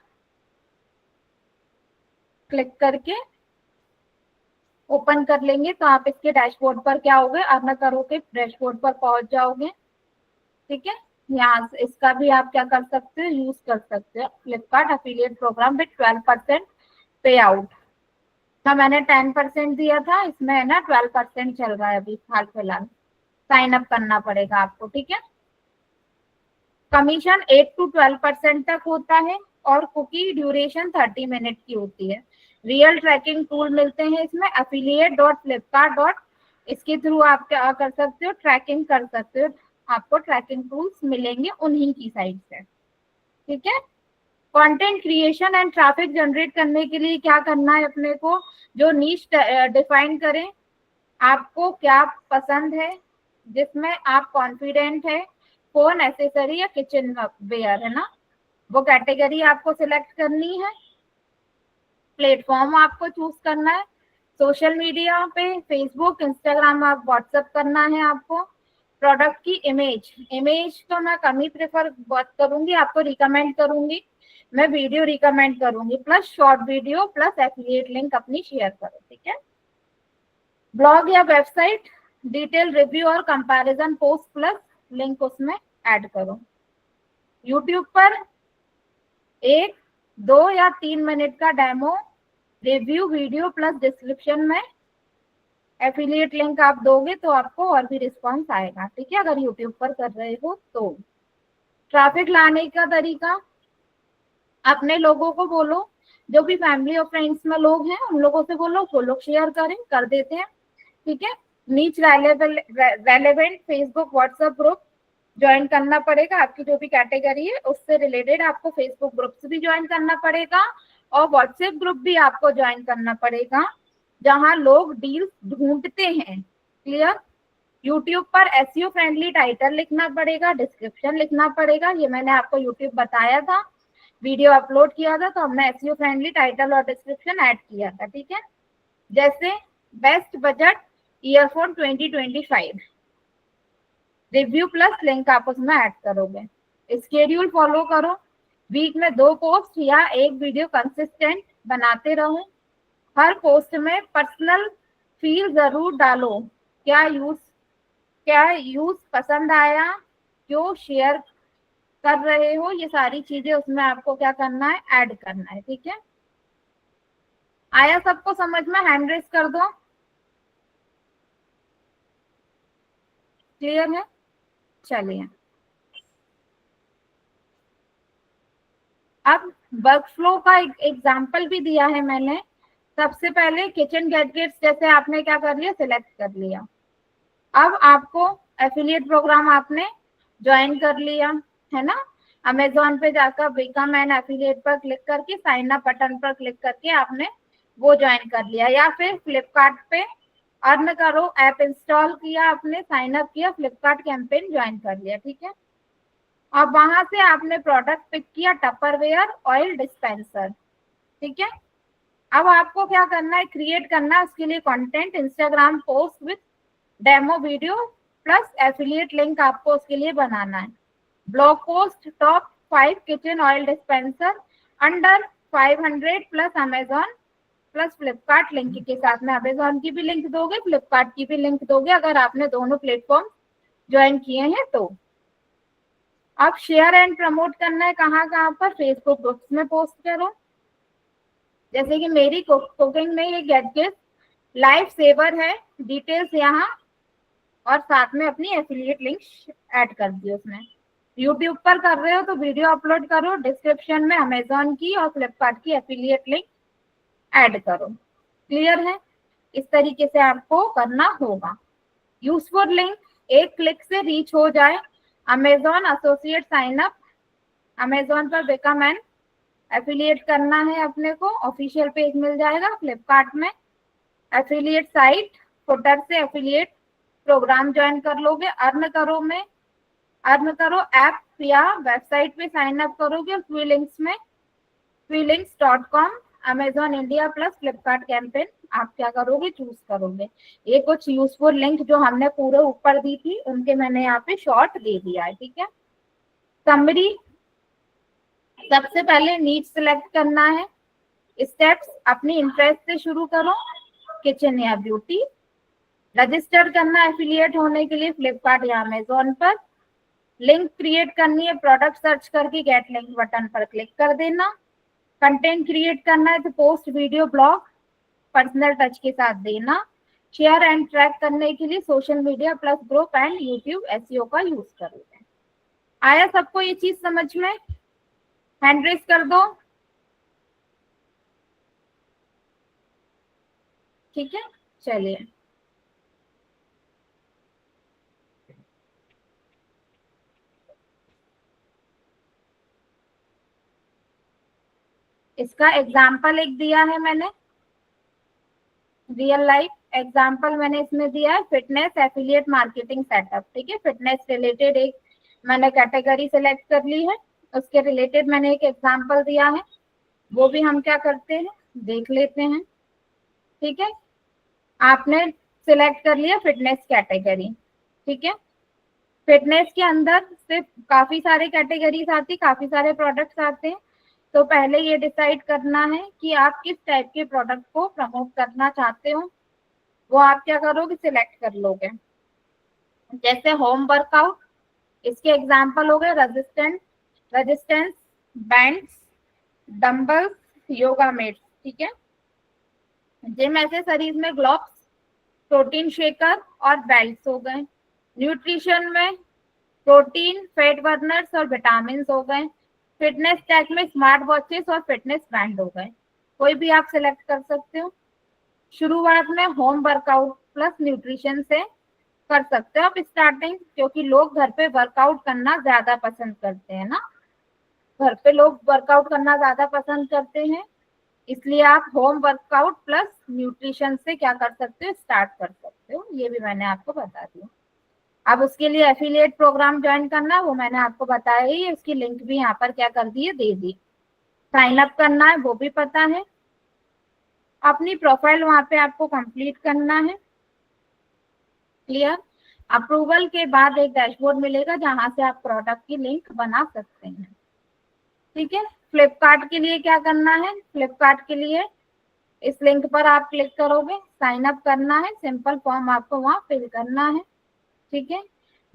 क्लिक करके ओपन कर लेंगे तो आप इसके डैशबोर्ड पर क्या होगे, अर्न करो के डैशबोर्ड पर पहुंच जाओगे। ठीक है, यहाँ से इसका भी आप क्या कर सकते हो, यूज कर सकते हो। फ्लिपकार्ट एफिलिएट प्रोग्राम विद 12% पे आउट। तो मैंने 10% दिया था, इसमें है ना 12% चल रहा है अभी हाल फिलहाल। साइन अप करना पड़ेगा आपको। ठीक है, कमीशन 8 to 12% तक होता है और कुकी ड्यूरेशन 30 मिनट की होती है। रियल ट्रैकिंग टूल मिलते हैं इसमें, affiliate.flipkart. इसके थ्रू आप क्या कर सकते हो, ट्रैकिंग कर सकते हो। आपको ट्रैकिंग टूल्स मिलेंगे उन्हीं की साइड से। ठीक है, content creation and traffic generate करने के लिए क्या करना है अपने को, जो नीश डिफाइन करें, आपको क्या पसंद है, जिसमें आप कॉन्फिडेंट है, फोन, एसेसरी या किचन वेयर है ना, वो कैटेगरी आपको सिलेक्ट करनी है। प्लेटफॉर्म आपको चूज करना है, सोशल मीडिया पे फेसबुक, इंस्टाग्राम, आप व्हाट्सएप करना है आपको। प्रोडक्ट की इमेज तो मैं कम ही प्रेफर बहुत करूंगी, आपको रिकमेंड करूंगी, मैं वीडियो रिकमेंड करूंगी, plus short video plus affiliate link अपनी शेयर करो। ठीक है, ब्लॉग या वेबसाइट डिटेल रिव्यू और कंपैरिजन पोस्ट प्लस लिंक उसमें ऐड करो। यूट्यूब पर 1, 2 या 3 मिनट का demo review video plus description में एफिलिएट लिंक आप दोगे तो आपको और भी रिस्पांस आएगा। ठीक है, अगर यूट्यूब पर कर रहे हो तो। ट्रैफिक लाने का तरीका, अपने लोगों को बोलो, जो भी फैमिली और फ्रेंड्स में लोग हैं उन लोगों से बोलो, वो लोग शेयर करें, कर देते हैं। ठीक है, नीच relevant Facebook WhatsApp group join करना पड़ेगा। आपकी जो भी कैटेगरी है उससे रिलेटेड आपको फेसबुक ग्रुप्स भी ज्वाइन करना पड़ेगा और व्हाट्सएप ग्रुप भी आपको ज्वाइन करना पड़ेगा जहां लोग डील्स ढूंढते हैं। क्लियर? यूट्यूब पर एसईओ फ्रेंडली टाइटल लिखना पड़ेगा, डिस्क्रिप्शन लिखना पड़ेगा। ये मैंने आपको यूट्यूब बताया था, वीडियो अपलोड किया था तो हमने एसईओ फ्रेंडली टाइटल और डिस्क्रिप्शन ऐड किया था। ठीक है, जैसे best budget earphone 2025 review plus link आप उसमें ऐड करोगे। स्केड्यूल फॉलो करो, वीक में 2 पोस्ट या 1 वीडियो कंसिस्टेंट बनाते रहो। हर पोस्ट में पर्सनल फील जरूर डालो, क्या यूज पसंद आया, क्यों शेयर कर रहे हो, ये सारी चीजें उसमें आपको क्या करना है, ऐड करना है। ठीक है, आया सबको समझ में? हैंड रेस कर दो। क्लियर है? चलिए, अब वर्कफ्लो का एग्जांपल भी दिया है मैंने। सबसे पहले किचन गैजेट्स जैसे आपने क्या कर लिया, सिलेक्ट कर लिया। अब आपको एफिलिएट प्रोग्राम आपने ज्वाइन कर लिया है ना, अमेजोन पे जाकर बिकम एन एफिलिएट पर क्लिक करके साइन अप बटन पर क्लिक करके आपने वो ज्वाइन कर लिया, या फिर फ्लिपकार्ट पे अर्न करो ऐप इंस्टॉल किया आपने, साइन अप किया, फ्लिपकार्ट कैंपेन ज्वाइन कर लिया। ठीक है, अब वहां से आपने प्रोडक्ट पिक किया, टपरवेयर ऑयल डिस्पेंसर। ठीक है, अब आपको क्या करना है, क्रिएट करना है उसके लिए content, Instagram post with demo video plus affiliate link आपको उसके लिए बनाना है। Blog post top 5 kitchen oil dispenser under 500 plus Amazon plus Flipkart link के साथ में। अमेजोन की भी लिंक दोगे, फ्लिपकार्ट की भी लिंक दोगे अगर आपने दोनों प्लेटफॉर्म ज्वाइन किए हैं तो। अब शेयर एंड प्रमोट करना है, कहाँ पर, फेसबुक ग्रुप्स में पोस्ट करो। जैसे कि मेरी कुकिंग में ये गेट गिफ्ट लाइफ सेवर है, डिटेल्स यहाँ, और साथ में अपनी एफिलिएट लिंक ऐड कर दी उसमें। यूट्यूब पर कर रहे हो तो वीडियो अपलोड करो, डिस्क्रिप्शन में अमेजोन की और फ्लिपकार्ट की एफिलिएट लिंक ऐड करो। क्लियर है? इस तरीके से आपको करना होगा। यूजफुल लिंक एक क्लिक से रीच हो जाए। Amazon associate sign up, Amazon पर बिकम एन एफिलिएट करना है अपने को, ऑफिशियल पेज मिल जाएगा। फ्लिपकार्ट में एफिलिएट साइट फुटर से एफिलिएट प्रोग्राम ज्वाइन कर लोगे। अर्न करो ऐप या वेबसाइट पे साइन अप करोगे। freelinks.com, Amazon India plus Flipkart campaign आप क्या करोगे, चूज करोगे। ये कुछ यूजफुल लिंक जो हमने पूरे ऊपर दी थी उनके मैंने यहाँ पे शॉर्ट दे दिया है, ठीक है। समरी, सबसे पहले नीड सिलेक्ट करना है। स्टेप्स अपनी इंटरेस्ट से शुरू करो, किचन या ब्यूटी। रजिस्टर करना एफिलिएट होने के लिए फ्लिपकार्ट या अमेजोन पर। लिंक क्रिएट करनी है, प्रोडक्ट सर्च करके गेट लिंक बटन पर क्लिक कर देना। कंटेंट क्रिएट करना है तो post, video, blog personal touch के साथ देना। शेयर एंड ट्रैक करने के लिए social media plus group and YouTube SEO का यूज करोगे। आया सबको ये चीज समझ में? हैंड रेस कर दो, ठीक है। चलिए इसका एग्जाम्पल एक दिया है मैंने, रियल लाइफ एग्जाम्पल मैंने इसमें दिया है, फिटनेस एफिलिएट मार्केटिंग सेटअप, ठीक है। फिटनेस रिलेटेड एक मैंने कैटेगरी सिलेक्ट कर ली है, उसके रिलेटेड मैंने एक एग्जाम्पल दिया है, वो भी हम क्या करते हैं देख लेते हैं, ठीक है। आपने सिलेक्ट कर लिया फिटनेस कैटेगरी, ठीक है। फिटनेस के अंदर से काफी सारे कैटेगरीज आती, काफी सारे प्रोडक्ट्स आते हैं। तो पहले ये डिसाइड करना है कि आप किस टाइप के प्रोडक्ट को प्रमोट करना चाहते हो, वो आप क्या करोगे, सिलेक्ट कर लोगे। जैसे होम वर्कआउट, इसके एग्जांपल हो गए resistance bands, dumbbells, yoga mats, ठीक है। जिम एक्सेसरीज में ग्लोव्स, प्रोटीन शेकर और बेल्ट्स हो गए। न्यूट्रिशन में प्रोटीन, फैट बर्नर्स और विटामिन हो गए। फिटनेस टेक में स्मार्ट वॉचेस और फिटनेस बैंड हो गए। कोई भी आप सिलेक्ट कर सकते हो। शुरुआत में होम वर्कआउट प्लस न्यूट्रिशन से कर सकते हो आप स्टार्टिंग, क्योंकि लोग घर पे वर्कआउट करना ज्यादा पसंद करते हैं ना, घर पे लोग वर्कआउट करना ज्यादा पसंद करते हैं, इसलिए आप होम वर्कआउट प्लस न्यूट्रिशन से क्या कर सकते हो, स्टार्ट कर सकते हो। ये भी मैंने आपको बता दिया। अब उसके लिए एफिलिएट प्रोग्राम ज्वाइन करना है, वो मैंने आपको बताया ही, उसकी लिंक भी यहाँ पर क्या कर दी है, दे दी। साइन अप करना है वो भी पता है। अपनी प्रोफाइल वहां पे आपको कंप्लीट करना है। क्लियर? अप्रूवल के बाद एक डैशबोर्ड मिलेगा जहां से आप प्रोडक्ट की लिंक बना सकते हैं, ठीक है। फ्लिपकार्ट के लिए क्या करना है, फ्लिपकार्ट के लिए इस लिंक पर आप क्लिक करोगे, साइन अप करना है, सिंपल फॉर्म आपको वहां फिल करना है, ठीक है।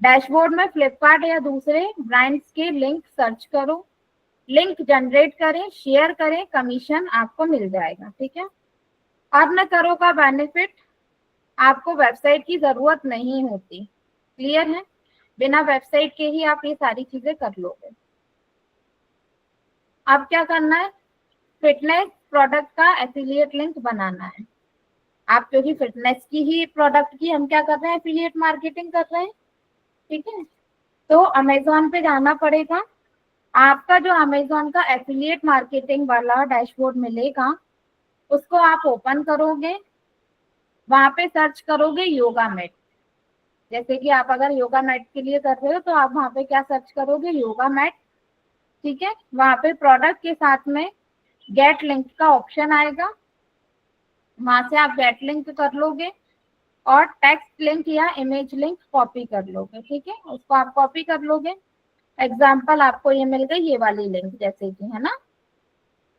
डैशबोर्ड में फ्लिपकार्ट या दूसरे ब्रांड्स के लिंक सर्च करो, लिंक जनरेट करें, शेयर करें, कमीशन आपको मिल जाएगा, ठीक है। अर्न करो का बेनिफिट, आपको वेबसाइट की जरूरत नहीं होती। क्लियर है? बिना वेबसाइट के ही आप ये सारी चीजें कर लोगे। अब क्या करना है, फिटनेस प्रोडक्ट का एफिलिएट लिंक बनाना है। आप क्योंकि फिटनेस की ही प्रोडक्ट की हम क्या कर रहे हैं, एफिलिएट मार्केटिंग कर रहे हैं, ठीक है। तो अमेजोन पे जाना पड़ेगा। आपका जो अमेजोन का एफिलिएट मार्केटिंग वाला डैशबोर्ड मिलेगा, उसको आप ओपन करोगे, वहां पे सर्च करोगे योगा मैट। जैसे कि आप अगर योगा मैट के लिए कर रहे हो तो आप वहां पे क्या सर्च करोगे, योगा मैट, ठीक है। वहां पे प्रोडक्ट के साथ में गेट लिंक का ऑप्शन आएगा, वहां से आप गेट लिंक कर लोगे और टेक्स्ट लिंक या इमेज लिंक कॉपी कर लोगे, ठीक है। उसको आप कॉपी कर लोगे। एग्जाम्पल आपको ये मिल गई, ये वाली लिंक जैसे कि है ना,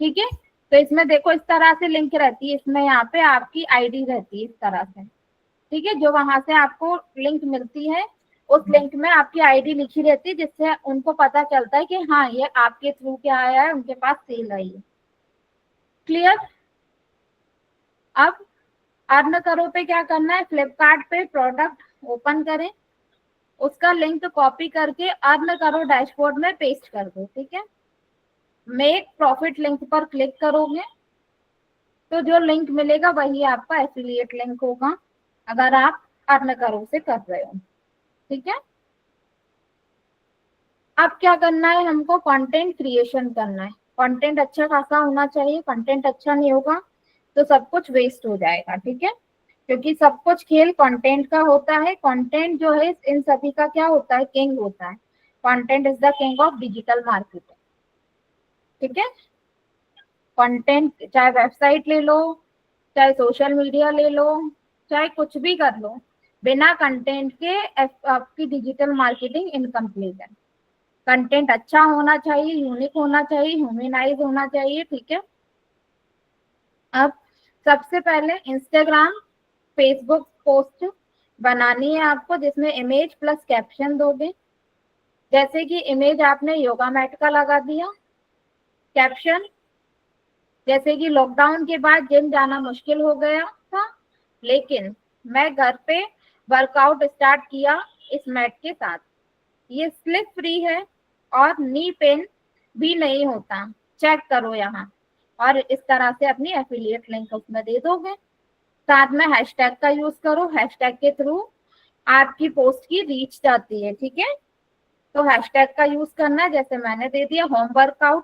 ठीक है। तो इसमें देखो इस तरह से लिंक रहती है, इसमें यहाँ पे आपकी आईडी रहती है इस तरह से, ठीक है। जो वहां से आपको लिंक मिलती है उस लिंक में आपकी आईडी लिखी रहती है, जिससे उनको पता चलता है कि हाँ ये आपके थ्रू क्या आया है, उनके पास सेल आई है। क्लियर? अब अर्न करो पे क्या करना है, फ्लिपकार्ट पे प्रोडक्ट ओपन करें, उसका लिंक कॉपी करके अर्न करो डैशबोर्ड में पेस्ट कर दो, ठीक है। मेक प्रॉफिट लिंक पर क्लिक करोगे तो जो लिंक मिलेगा वही आपका एफिलिएट लिंक होगा, अगर आप अर्न करो से कर रहे हो, ठीक है। अब क्या करना है, हमको कंटेंट क्रिएशन करना है। कंटेंट अच्छा खासा होना चाहिए, कंटेंट अच्छा नहीं होगा तो सब कुछ वेस्ट हो जाएगा, ठीक है। क्योंकि सब कुछ खेल कंटेंट का होता है। कंटेंट जो है इन सभी का क्या होता है, किंग होता है। Content is the king of digital marketing, ठीक है। कंटेंट चाहे वेबसाइट ले लो, चाहे सोशल मीडिया ले लो, चाहे कुछ भी कर लो, बिना कंटेंट के आपकी डिजिटल मार्केटिंग इनकम्प्लीट है। कंटेंट अच्छा होना चाहिए, यूनिक होना चाहिए, ह्यूमनाइज होना चाहिए, ठीक है। अब सबसे पहले इंस्टाग्राम फेसबुक पोस्ट बनानी है आपको, जिसमें इमेज प्लस कैप्शन दोगे। जैसे कि इमेज आपने योगा मैट का लगा दिया, कैप्शन जैसे कि लॉकडाउन के बाद जिम जाना मुश्किल हो गया था, लेकिन मैं घर पे वर्कआउट स्टार्ट किया इस मैट के साथ। ये स्लिप फ्री है और नी पेन भी नहीं होता, चेक करो यहाँ। और इस तरह से अपनी एफिलिएट लिंक उसमें दे दोगे। साथ में हैशटैग का यूज करो, हैशटैग के थ्रू आपकी पोस्ट की रीच जाती है, ठीक है। तो हैशटैग का यूज करना है, जैसे मैंने दे दिया home workout,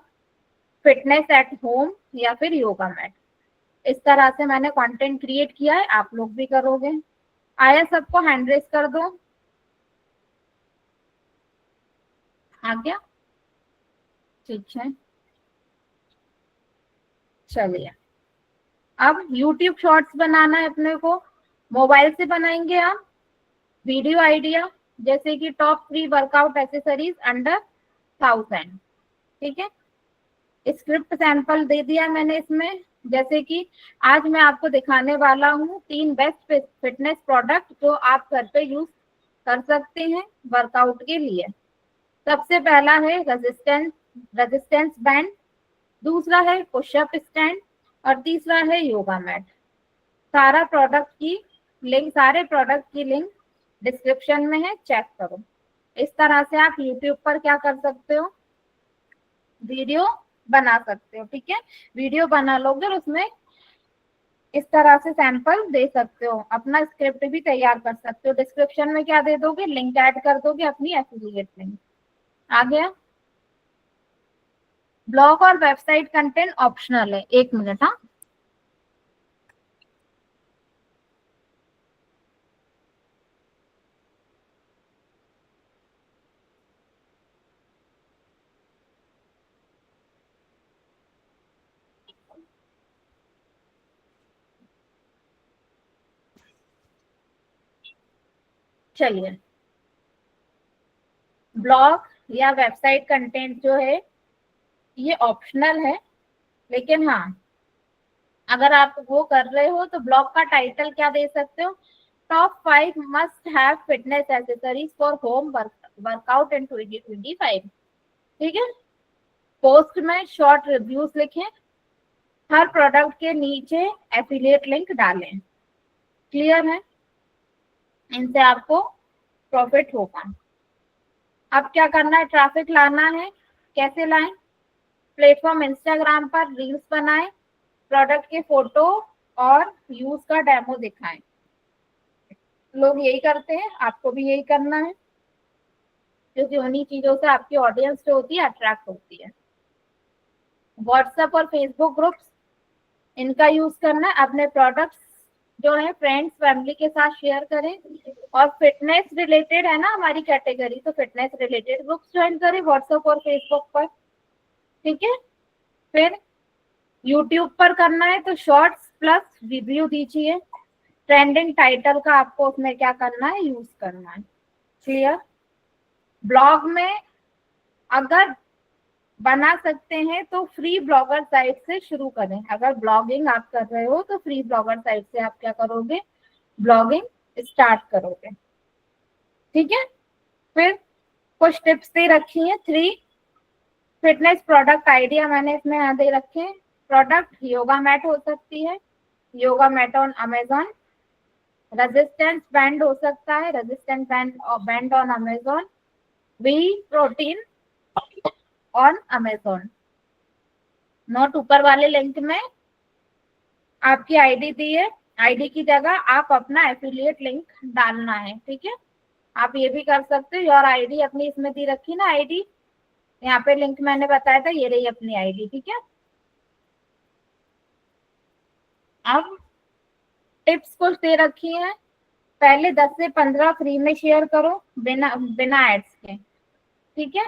fitness at home या फिर योगा मैट। इस तरह से मैंने कंटेंट क्रिएट किया है, आप लोग भी करोगे। आया सबको, हैंड रेस कर दो। आ गया, ठीक है। चलिए, अब YouTube शॉर्ट्स बनाना है अपने को। मोबाइल से बनाएंगे आप। वीडियो आइडिया जैसे कि टॉप 3 वर्कआउट एक्सेसरीज अंडर 1000, ठीक है। स्क्रिप्ट सैंपल दे दिया मैंने इसमें। जैसे कि आज मैं आपको दिखाने वाला हूँ 3 बेस्ट फिटनेस प्रोडक्ट जो आप घर पे यूज कर सकते हैं वर्कआउट के लिए। सबसे पहला है रेजिस्टेंस बैंड, दूसरा है पुशअप स्टैंड और तीसरा है योगा मैट। सारे प्रोडक्ट की लिंक डिस्क्रिप्शन में है, चेक करो। इस तरह से आप YouTube पर क्या कर सकते हो, वीडियो बना सकते हो, ठीक है। वीडियो बना लोगे और उसमें इस तरह से सैंपल दे सकते हो, अपना स्क्रिप्ट भी तैयार कर सकते हो। डिस्क्रिप्शन में क्या दे दोगे, लिंक ऐड कर दोगे अपनी एफिलिएट लिंक। आ गया। ब्लॉग और वेबसाइट कंटेंट ऑप्शनल है, 1 मिनट। हाँ, चलिए। ब्लॉग या वेबसाइट कंटेंट जो है ये ऑप्शनल है, लेकिन हाँ, अगर आप वो कर रहे हो तो ब्लॉग का टाइटल क्या दे सकते हो, top 5 must have fitness accessories for home workout in 2025, ठीक है। पोस्ट में शॉर्ट रिव्यूज लिखें, हर प्रोडक्ट के नीचे एफिलिएट लिंक डालें। क्लियर है, इनसे आपको प्रॉफिट होगा। अब क्या करना है, ट्रैफिक लाना है। कैसे लाएं, प्लेटफॉर्म इंस्टाग्राम पर रील्स बनाएं, प्रोडक्ट के फोटो और यूज का डेमो दिखाएं। लोग यही करते हैं, आपको भी यही करना है, क्योंकि उन्हीं चीजों से आपकी ऑडियंस जो होती है अट्रैक्ट होती है। व्हाट्सएप और फेसबुक ग्रुप्स, इनका यूज करना है। अपने प्रोडक्ट्स जो है फ्रेंड्स फैमिली के साथ शेयर करें। और फिटनेस रिलेटेड है ना हमारी कैटेगरी, तो फिटनेस रिलेटेड ग्रुप्स ज्वाइन करें व्हाट्सएप और फेसबुक पर, ठीक है। फिर यूट्यूब पर करना है तो शॉर्ट्स प्लस रिव्यू दीजिए। ट्रेंडिंग टाइटल का आपको उसमें क्या करना है, यूज करना है। क्लियर। ब्लॉग में अगर बना सकते हैं तो फ्री ब्लॉगर साइट से शुरू करें। अगर ब्लॉगिंग आप कर रहे हो तो फ्री ब्लॉगर साइट से आप क्या करोगे, ब्लॉगिंग स्टार्ट करोगे, ठीक है। फिर कुछ टिप्स दे रखी है, 3 फिटनेस प्रोडक्ट आइडिया मैंने इसमें यहाँ दे रखे हैं। प्रोडक्ट योगा मैट हो सकती है, yoga mat on Amazon, resistance band हो सकता है, resistance band on Amazon, whey protein on Amazon. Note ऊपर वाले लिंक में आपकी आईडी दी है, आईडी की जगह आप अपना एफिलिएट लिंक डालना है, ठीक है। आप ये भी कर सकते हो, योर आईडी अपनी इसमें दी रखी ना आईडी, यहाँ पे लिंक मैंने बताया था, ये रही अपनी आईडी, ठीक है। अब टिप्स कुछ दे रखी है, पहले 10 से 15 फ्री में शेयर करो बिना एड्स के, ठीक है।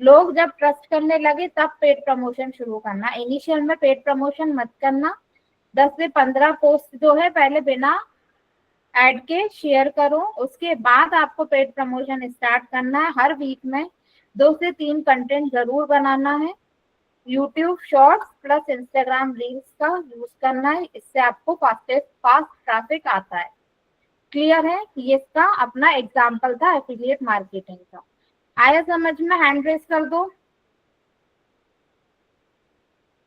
लोग जब ट्रस्ट करने लगे तब पेड प्रमोशन शुरू करना, इनिशियल में पेड प्रमोशन मत करना। 10 से 15 पोस्ट जो है पहले बिना ऐड के शेयर करो, उसके बाद आपको पेड प्रमोशन स्टार्ट करना है। हर वीक में 2 से 3 कंटेंट जरूर बनाना है। YouTube shorts plus Instagram reels का यूज करना है, इससे आपको फास्ट ट्रैफिक आता है। क्लियर है? ये इसका अपना एग्जाम्पल था एफिलिएट मार्केटिंग का। आया समझ में? हैंड रेस कर दो,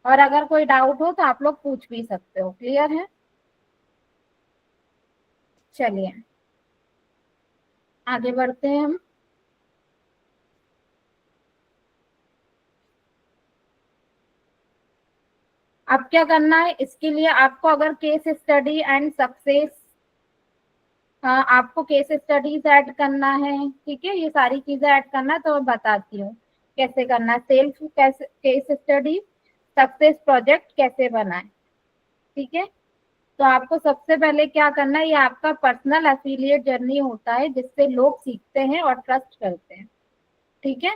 और अगर कोई डाउट हो तो आप लोग पूछ भी सकते हो। क्लियर है? चलिए आगे बढ़ते हैं हम। अब क्या करना है इसके लिए, आपको अगर केस स्टडी एंड सक्सेस, आपको केस स्टडीज ऐड करना है, ठीक है, ये सारी चीजें ऐड करना है, तो मैं बताती हूँ कैसे करना है। Self case study, success project कैसे बनाए, ठीक है। तो आपको सबसे पहले क्या करना है, ये आपका पर्सनल एफिलिएट जर्नी होता है जिससे लोग सीखते हैं और ट्रस्ट करते हैं, ठीक है।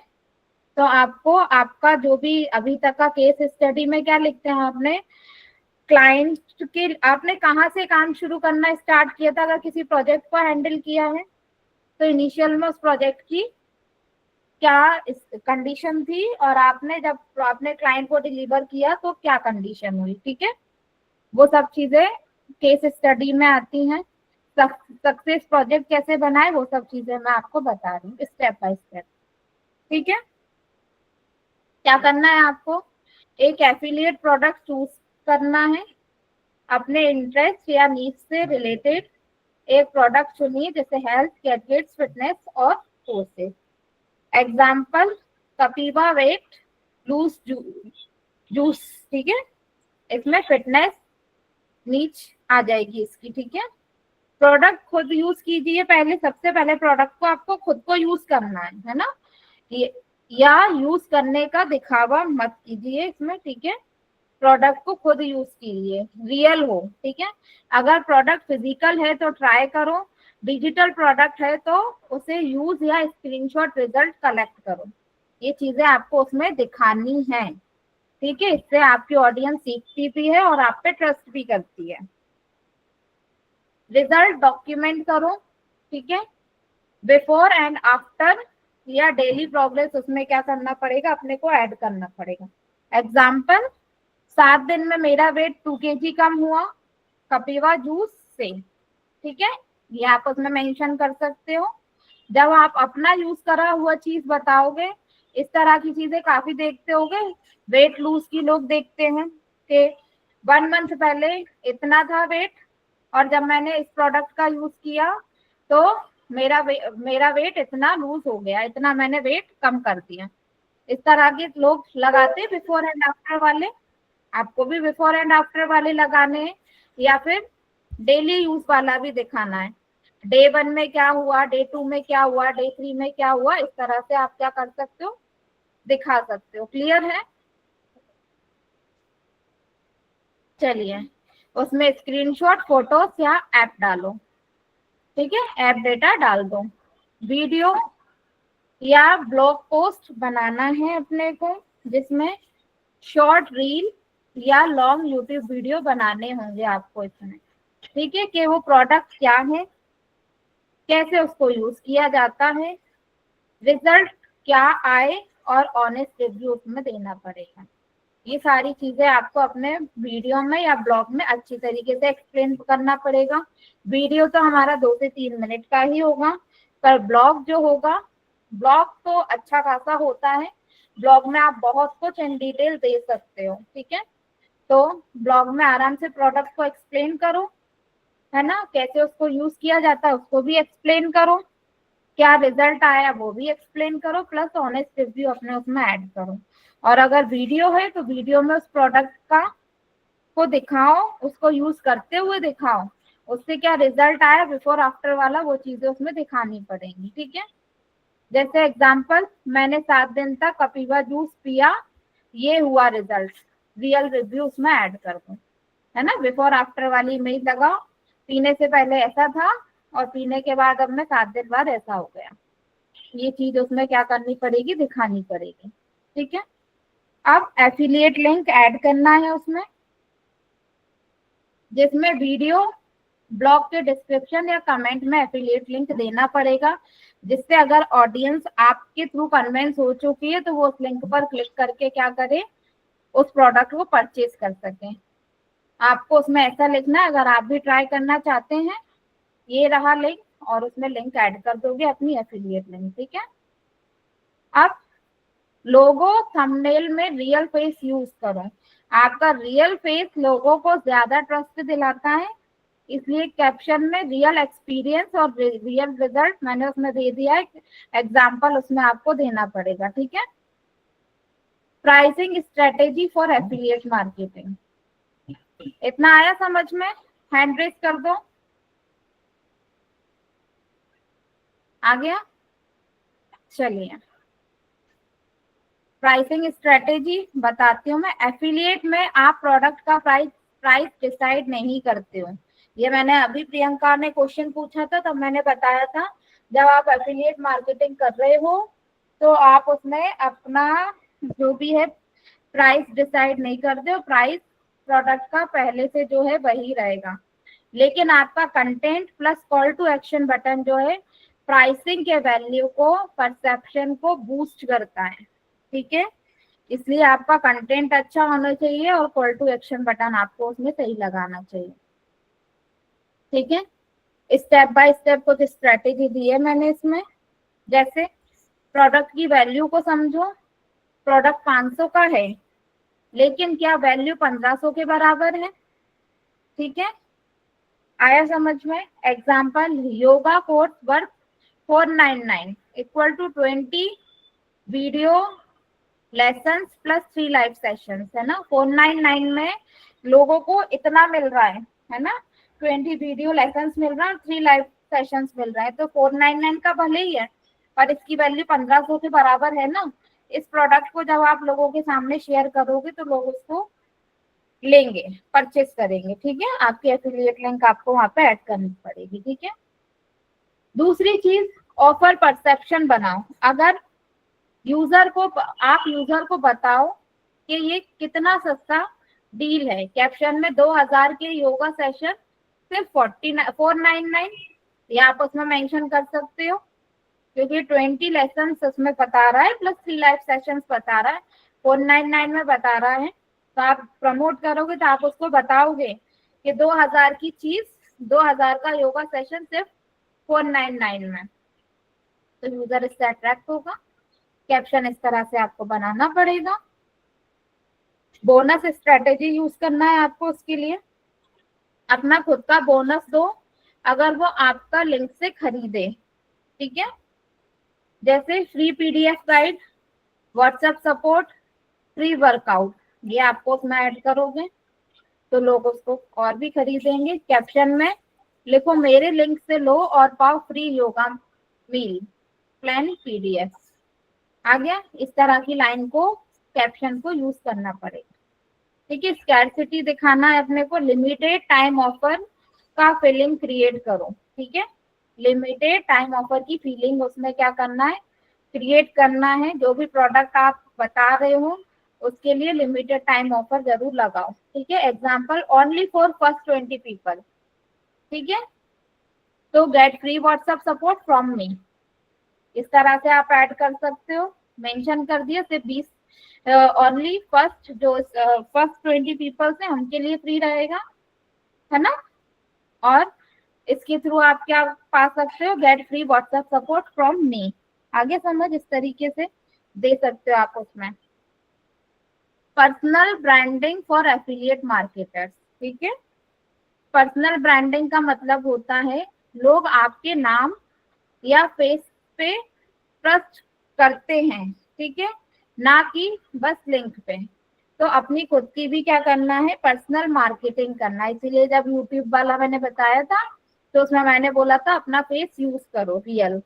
तो आपको आपका जो भी अभी तक का केस स्टडी में क्या लिखते हैं, आपने क्लाइंट के, आपने कहाँ से काम शुरू करना स्टार्ट किया था, अगर किसी प्रोजेक्ट को हैंडल किया है तो इनिशियल में उस प्रोजेक्ट की क्या कंडीशन थी, और आपने जब आपने क्लाइंट को डिलीवर किया तो क्या कंडीशन हुई, ठीक है। वो सब चीजें केस स्टडी में आती हैं। सक्सेस प्रोजेक्ट कैसे बनाए वो सब चीजें मैं आपको बता रही हूँ स्टेप बाय स्टेप, ठीक है। क्या करना है आपको, एक एफिलिएट प्रोडक्ट चूज करना है, अपने इंटरेस्ट या नीड से रिलेटेड एक प्रोडक्ट चुनिए, जैसे हेल्थ, गैजेट्स, फिटनेस और courses. Example Kapiva weight lose juice, ठीक है, इसमें फिटनेस नीच आ जाएगी इसकी, ठीक है। प्रोडक्ट खुद यूज कीजिए, पहले सबसे पहले प्रोडक्ट को आपको खुद को यूज करना है ना, या यूज करने का दिखावा मत कीजिए इसमें, ठीक है। प्रोडक्ट को खुद यूज कीजिए, रियल हो, ठीक है। अगर प्रोडक्ट फिजिकल है तो ट्राई करो, डिजिटल प्रोडक्ट है तो उसे यूज या स्क्रीनशॉट रिजल्ट कलेक्ट करो, ये चीजें आपको उसमें दिखानी है, ठीक है। इससे आपकी ऑडियंस सीखती भी है और आप पे ट्रस्ट भी करती है। रिजल्ट डॉक्यूमेंट करो, ठीक है, बिफोर एंड आफ्टर या डेली प्रोग्रेस, उसमें क्या करना पड़ेगा, अपने को ऐड करना पड़ेगा। एग्जाम्पल 7 दिन में मेरा वेट 2 kg कम हुआ कपीवा जूस से, ठीक है, ये आप उसमें मेंशन कर सकते हो। जब आप अपना यूज करा हुआ चीज बताओगे, इस तरह की चीजें काफी देखते होगे, वेट लूज की लोग देखते हैं कि 1 मंथ पहले इतना था वेट, और जब मैंने इस प्रोडक्ट का यूज किया तो मेरा वेट इतना लूज हो गया, इतना मैंने वेट कम कर दिया। इस तरह के लोग लगाते हैं बिफोर एंड आफ्टर वाले, आपको भी बिफोर एंड आफ्टर वाले लगाने हैं, या फिर डेली यूज वाला भी दिखाना है, डे 1 में क्या हुआ, डे 2 में क्या हुआ, डे 3 में क्या हुआ, इस तरह से आप क्या कर सकते हो, दिखा सकते हो। क्लियर है? चलिए उसमें स्क्रीनशॉट, फोटोज या ऐप डालो, ठीक है, ऐप डेटा डाल दो। वीडियो या ब्लॉग पोस्ट बनाना है अपने को, जिसमें शॉर्ट रील या लॉन्ग यूट्यूब वीडियो बनाने होंगे आपको इसमें, ठीक है, कि वो प्रोडक्ट क्या है, कैसे उसको यूज किया जाता है, रिजल्ट क्या आए, और ऑनेस्ट रिव्यू उसमें देना पड़ेगा। ये सारी चीजें आपको अपने वीडियो में या ब्लॉग में अच्छी तरीके से एक्सप्लेन करना पड़ेगा। वीडियो तो हमारा 2 से 3 मिनट का ही होगा, पर ब्लॉग जो होगा, ब्लॉग तो अच्छा खासा होता है, ब्लॉग में आप बहुत कुछ इन डिटेल दे सकते हो, ठीक है। तो ब्लॉग में आराम से प्रोडक्ट को एक्सप्लेन करो, है ना, कैसे उसको यूज किया जाता है उसको भी एक्सप्लेन करो, क्या रिजल्ट आया वो भी एक्सप्लेन करो, प्लस ऑनेस्ट रिव्यू अपने उसमें ऐड करो। और अगर वीडियो है तो वीडियो में उस प्रोडक्ट का को दिखाओ, उसको यूज करते हुए दिखाओ, उससे क्या रिजल्ट आया बिफोर आफ्टर वाला वो चीजें उसमें दिखानी पड़ेंगी। ठीक है, जैसे एग्जांपल मैंने 7 दिन तक कपिवा जूस पिया, ये हुआ रिजल्ट, रियल रिव्यू उसमें ऐड कर दो, है ना, बिफोर आफ्टर वाली इमेज लगाओ, पीने से पहले ऐसा था और पीने के बाद अब मैं 7 दिन बाद ऐसा हो गया, ये चीज उसमें क्या करनी पड़ेगी, दिखानी पड़ेगी। ठीक है, अब एफिलिएट लिंक ऐड करना है उसमें, जिसमें वीडियो ब्लॉग के डिस्क्रिप्शन या कमेंट में एफिलिएट लिंक देना पड़ेगा, जिससे अगर ऑडियंस आपके थ्रू कन्वेंस हो चुकी है तो वो उस लिंक पर क्लिक करके क्या करे, उस प्रोडक्ट को परचेज कर सके। आपको उसमें ऐसा लिखना है, अगर आप भी ट्राई करना चाहते हैं, ये रहा लिंक और उसमें लिंक ऐड कर दोगे अपनी एफिलिएट लिंक। ठीक है, अब लोगो थंबनेल में रियल फेस यूज करो, आपका रियल फेस लोगों को ज्यादा ट्रस्ट दिलाता है, इसलिए कैप्शन में रियल एक्सपीरियंस और रियल रिजल्ट मैंने उसमें दे दिया है, एग्जांपल उसमें आपको देना पड़ेगा। ठीक है, pricing strategy for affiliate marketing, इतना आया समझ में? हैंड रेज कर दो, आ गया? चलिए प्राइसिंग स्ट्रेटेजी बताती हूँ मैं। एफिलिएट में आप प्रोडक्ट का प्राइस डिसाइड नहीं करते हो, ये मैंने अभी प्रियंका ने क्वेश्चन पूछा था तब मैंने बताया था, जब आप एफिलिएट मार्केटिंग कर रहे हो तो आप उसमें अपना जो भी है प्राइस डिसाइड नहीं करते हो, प्राइस प्रोडक्ट का पहले से जो है वही रहेगा, लेकिन आपका content plus call to action button जो है प्राइसिंग के वैल्यू को, परसेप्शन को बूस्ट करता है। ठीक है, इसलिए आपका कंटेंट अच्छा होना चाहिए और कॉल टू एक्शन बटन आपको उसमें सही लगाना चाहिए। ठीक है, स्टेप बाय स्टेप कुछ स्ट्रेटेजी दी है मैंने इसमें, जैसे प्रोडक्ट की वैल्यू को समझो, प्रोडक्ट 500 का है लेकिन क्या वैल्यू 1500 के बराबर है? ठीक है, आया समझ में? Example, yoga course worth 499 equal to 20 video lessons plus 3 live sessions, है ना, 499 में लोगों को इतना मिल रहा है ना, 20 वीडियो लेसन्स मिल रहा है, 3 लाइव सेशंस मिल रहे हैं, तो 499 का भले ही है पर इसकी वैल्यू 1500 के बराबर है ना। इस प्रोडक्ट को जब आप लोगों के सामने शेयर करोगे तो लोग उसको लेंगे, परचेस करेंगे। ठीक है, आपकी एफिलिएट लिंक आपको वहां पे ऐड करनी पड़ेगी। ठीक है, दूसरी चीज, ऑफर परसेप्शन बनाओ। अगर यूजर को बताओ कि ये कितना सस्ता डील है, कैप्शन में 2000 के योगा सेशन सिर्फ 499, या आप उसमें मेंशन कर सकते हो, क्योंकि 20 लेसन उसमें बता रहा है प्लस 3 लाइव सेशंस बता रहा है, 499 में बता रहा है, तो आप प्रमोट करोगे तो आप उसको बताओगे कि 2000 की चीज, 2000 का योगा सेशन सिर्फ 499 में, तो यूजर इससे अट्रैक्ट होगा। कैप्शन इस तरह से आपको बनाना पड़ेगा। बोनस स्ट्रेटेजी यूज करना है आपको, उसके लिए अपना खुद का बोनस दो अगर वो आपका लिंक से खरीदे। ठीक है, जैसे free PDF guide, WhatsApp support, free workout, ये आपको उसमें ऐड करोगे तो लोग उसको और भी खरीदेंगे। कैप्शन में लिखो मेरे लिंक से लो और पाओ free yoga meal plan PDF. आ गया? इस तरह की लाइन को, कैप्शन को यूज करना पड़ेगा। ठीक है, स्कैरसिटी दिखाना है अपने को, लिमिटेड टाइम ऑफर का फीलिंग क्रिएट करो। ठीक है, लिमिटेड टाइम ऑफर की फीलिंग उसमें क्या करना है, क्रिएट करना है। जो भी प्रोडक्ट आप बता रहे हो उसके लिए लिमिटेड टाइम ऑफर जरूर लगाओ। ठीक है, example only for first 20 people. ठीक है, तो get free WhatsApp support from me, इस तरह से आप ऐड कर सकते हो। मेंशन कर दिया सिर्फ 20 ओनली फर्स्ट, जो फर्स्ट 20 पीपल से उनके लिए फ्री रहेगा, है ना। और इसके थ्रू आप क्या पा सकते हो, get free WhatsApp support from me. आगे समझ, इस तरीके से दे सकते हो आप उसमें। Personal branding for affiliate marketers. ठीक है, पर्सनल ब्रांडिंग का मतलब होता है लोग आपके नाम या फेस पे ट्रस्ट करते हैं, ठीक है, ना कि बस लिंक पे। तो अपनी खुद की भी क्या करना है, पर्सनल मार्केटिंग करना है। इसीलिए जब यूट्यूब वाला मैंने बताया था तो उसमें मैंने बोला था अपना फेस यूज करो real,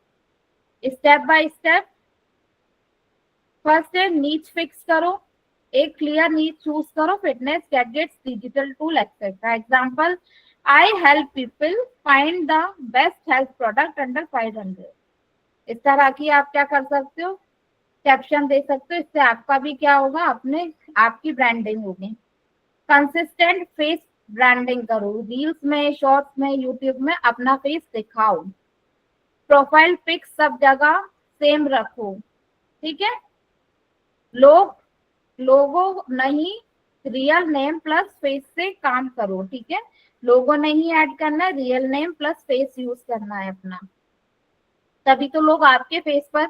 step by step. First है नीच फिक्स करो, एक क्लियर नीच चूज करो, fitness, gadgets, digital tool etcetera. Example, I help people find the best health product under 500। इस तरह की आप क्या कर सकते हो, कैप्शन दे सकते हो। इससे आपका भी क्या होगा, अपने आपकी ब्रांडिंग होगी। कंसिस्टेंट फेस ब्रांडिंग करो, रील्स में, शॉर्ट्स में, यूट्यूब में अपना फेस दिखाओ। प्रोफाइल पिक्स सब जगह सेम रखो, ठीक है। लोगो नहीं, रियल नेम प्लस फेस से काम करो, ठीक है। लोगो नहीं ऐड करना है, real name plus face use करना है अपना। तभी तो लोग आपके फेस पर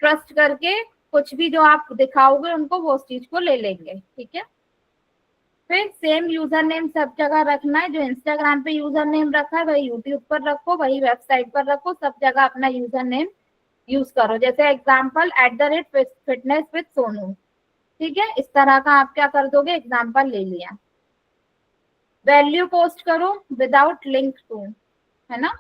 ट्रस्ट करके कुछ भी जो आप दिखाओगे उनको वो उस चीज को ले लेंगे, ठीक है। फिर सेम यूजर नेम सब जगह रखना है, जो इंस्टाग्राम पे यूजर नेम रखा है वही यूट्यूब पर रखो, वही वेबसाइट पर रखो, सब जगह अपना यूजर नेम यूज करो। जैसे एग्जाम्पल @fitness with सोनू, ठीक है। इस तरह का आप क्या कर दोगे, एग्जाम्पल ले लिया। वैल्यू पोस्ट करो विदाउट लिंक टू, है ना।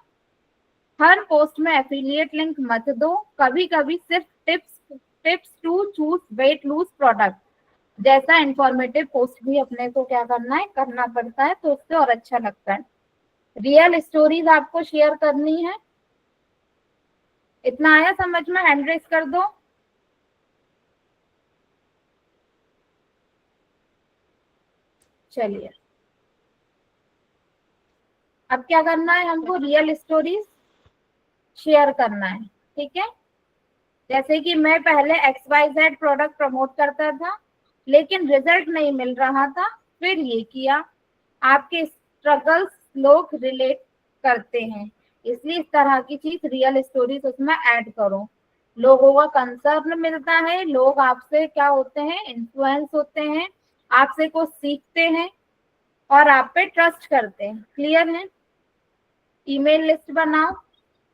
हर पोस्ट में एफिलिएट लिंक मत दो, कभी कभी सिर्फ tips to choose weight lose product जैसा इंफॉर्मेटिव पोस्ट भी अपने को क्या करना है, करना पड़ता है, तो उससे और अच्छा लगता है। रियल स्टोरीज आपको शेयर करनी है। इतना आया समझ में, हैंड रेस कर दो। चलिए, अब क्या करना है, हमको रियल स्टोरीज शेयर करना है, ठीक है। जैसे कि मैं पहले XYZ प्रोडक्ट प्रमोट करता था लेकिन रिजल्ट नहीं मिल रहा था, फिर ये किया। आपके स्ट्रगल्स लोग रिलेट करते हैं, इसलिए इस तरह की चीज रियल स्टोरीज उसमें ऐड करो। लोगों का कंसर्न मिलता है, लोग आपसे क्या होते हैं, इन्फ्लुएंस होते हैं, आपसे कुछ सीखते हैं और आप पे ट्रस्ट करते हैं। क्लियर है। ईमेल लिस्ट बनाओ,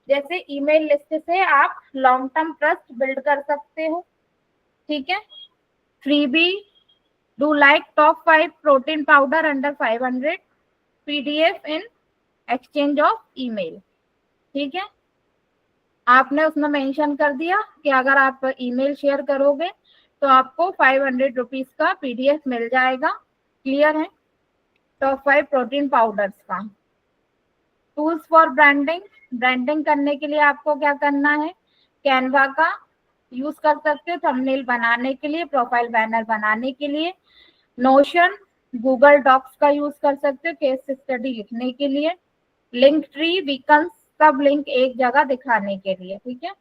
जैसे ईमेल लिस्ट से आप लॉन्ग टर्म ट्रस्ट बिल्ड कर सकते हो, ठीक है। Freebie, do like top 5 protein powder under 500 PDF in exchange of email, ठीक है। आपने उसमें मेंशन कर दिया कि अगर आप ईमेल शेयर करोगे तो आपको 500 रुपीज का PDF मिल जाएगा। क्लियर है। टॉप 5 प्रोटीन पाउडर्स का। टूल्स फॉर ब्रांडिंग, ब्रांडिंग करने के लिए आपको क्या करना है, कैनवा का यूज कर सकते हो थंबनेल बनाने के लिए, प्रोफाइल बैनर बनाने के लिए। नोशन, गूगल डॉक्स का यूज कर सकते हो केस स्टडी लिखने के लिए। लिंक ट्री, वीकन्स, सब लिंक एक जगह दिखाने के लिए, ठीक है।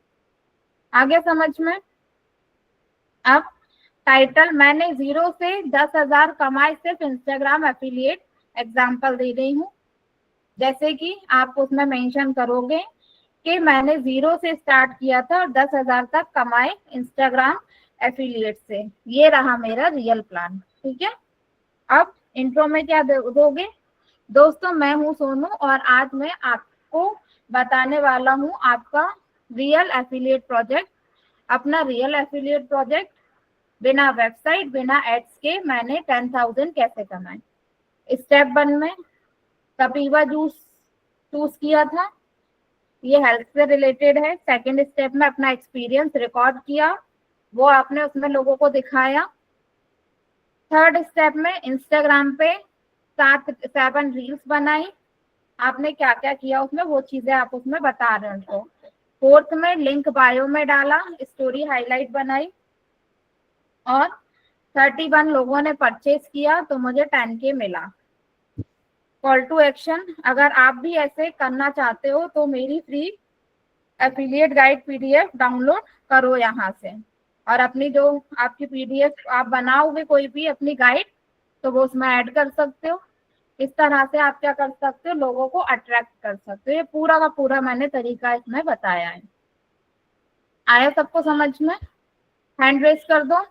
आगे समझ में। अब टाइटल, मैंने 0 से 10,000 कमाए सिर्फ इंस्टाग्राम एफिलिएट, एग्जाम्पल दे रही हूँ। जैसे कि आप उसमें मेंशन करोगे कि मैंने 0 से स्टार्ट किया था और 10,000 तक कमाए इंस्टाग्राम एफिलिएट से, ये रहा मेरा रियल प्लान, ठीक है। अब इंट्रो में क्या दोगे, दोस्तों मैं हूँ सोनू और आज मैं आपको बताने वाला हूँ आपका रियल एफिलिएट प्रोजेक्ट। अपना रियल एफिलिएट प्रोजेक्ट बिना वेबसाइट, बिना एड्स के मैंने 10,000 कैसे कमाए। स्टेप 1 में कपीवा जूस चूज किया था, ये हेल्थ से रिलेटेड है। सेकंड स्टेप में अपना एक्सपीरियंस रिकॉर्ड किया, वो आपने उसमें लोगों को दिखाया। थर्ड स्टेप में इंस्टाग्राम पे 7 रील्स बनाई, आपने क्या क्या किया उसमें, वो चीजें आप उसमें बता रहे हैं उनको। फोर्थ में लिंक बायो में डाला, स्टोरी हाईलाइट बनाई और 31 लोगों ने परचेज किया तो मुझे 10K मिला। कॉल टू एक्शन, अगर आप भी ऐसे करना चाहते हो तो मेरी free affiliate guide PDF download करो यहाँ से, और अपनी जो आपकी PDF आप बनाओगे कोई भी अपनी गाइड, तो वो उसमें ऐड कर सकते हो। इस तरह से आप क्या कर सकते हो, लोगों को अट्रैक्ट कर सकते हो। ये पूरा का पूरा मैंने तरीका इसमें बताया है। आया सबको समझ में, हैंड रेस कर दो।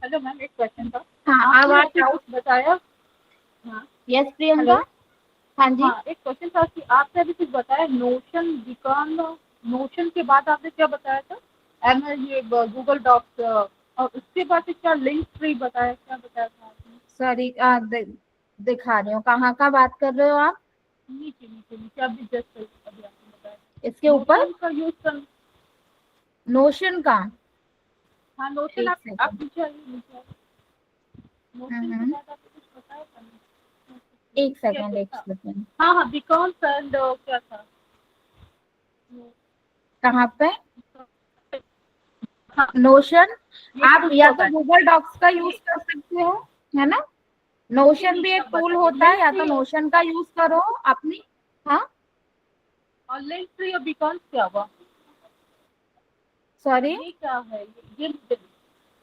हेलो मैम, एक क्वेश्चन था। हाँ, अब आपने आप अभी कुछ बताया। हाँ यस प्रियंका। हेलो। हाँ जी। हाँ, एक क्वेश्चन था कि आपने अभी कुछ बताया नोशन, बीकॉन, नोशन के बाद आपने क्या बताया था? ये गूगल डॉक्स, और उसके बाद से क्या लिंक ट्री बताया, क्या बताया था आपने? सॉरी, दिखा रही हूँ, कहाँ का बात कर रहे हो आप? नीचे नीचे नीचे अभी जस्ट अभी आपने बताया इसके ऊपर नोशन का यूज कर। नोशन का। हाँ नोशन, एक आप सेकंड। नीचे आइए, नीचे आइए। नोशन के हम्म, बाद आपने कुछ बताया था ना? एक क्या सेकंड, क्या एक था? सेकंड। हाँ हाँ, बीकॉन एंड क्या था? कहाँ पे? हाँ, नोशन। ये आप टूल या होता तो है गूगल डॉक्स का यूज ये। कर सकते हो, है ना। नहीं नोशन नहीं, भी एक अब टूल बताइए होता है, लिंक या तो ट्री नोशन का यूज करो अपनी। हाँ, और लिंक ट्री और बीकॉन क्या हुआ? सॉरी। ये क्या है?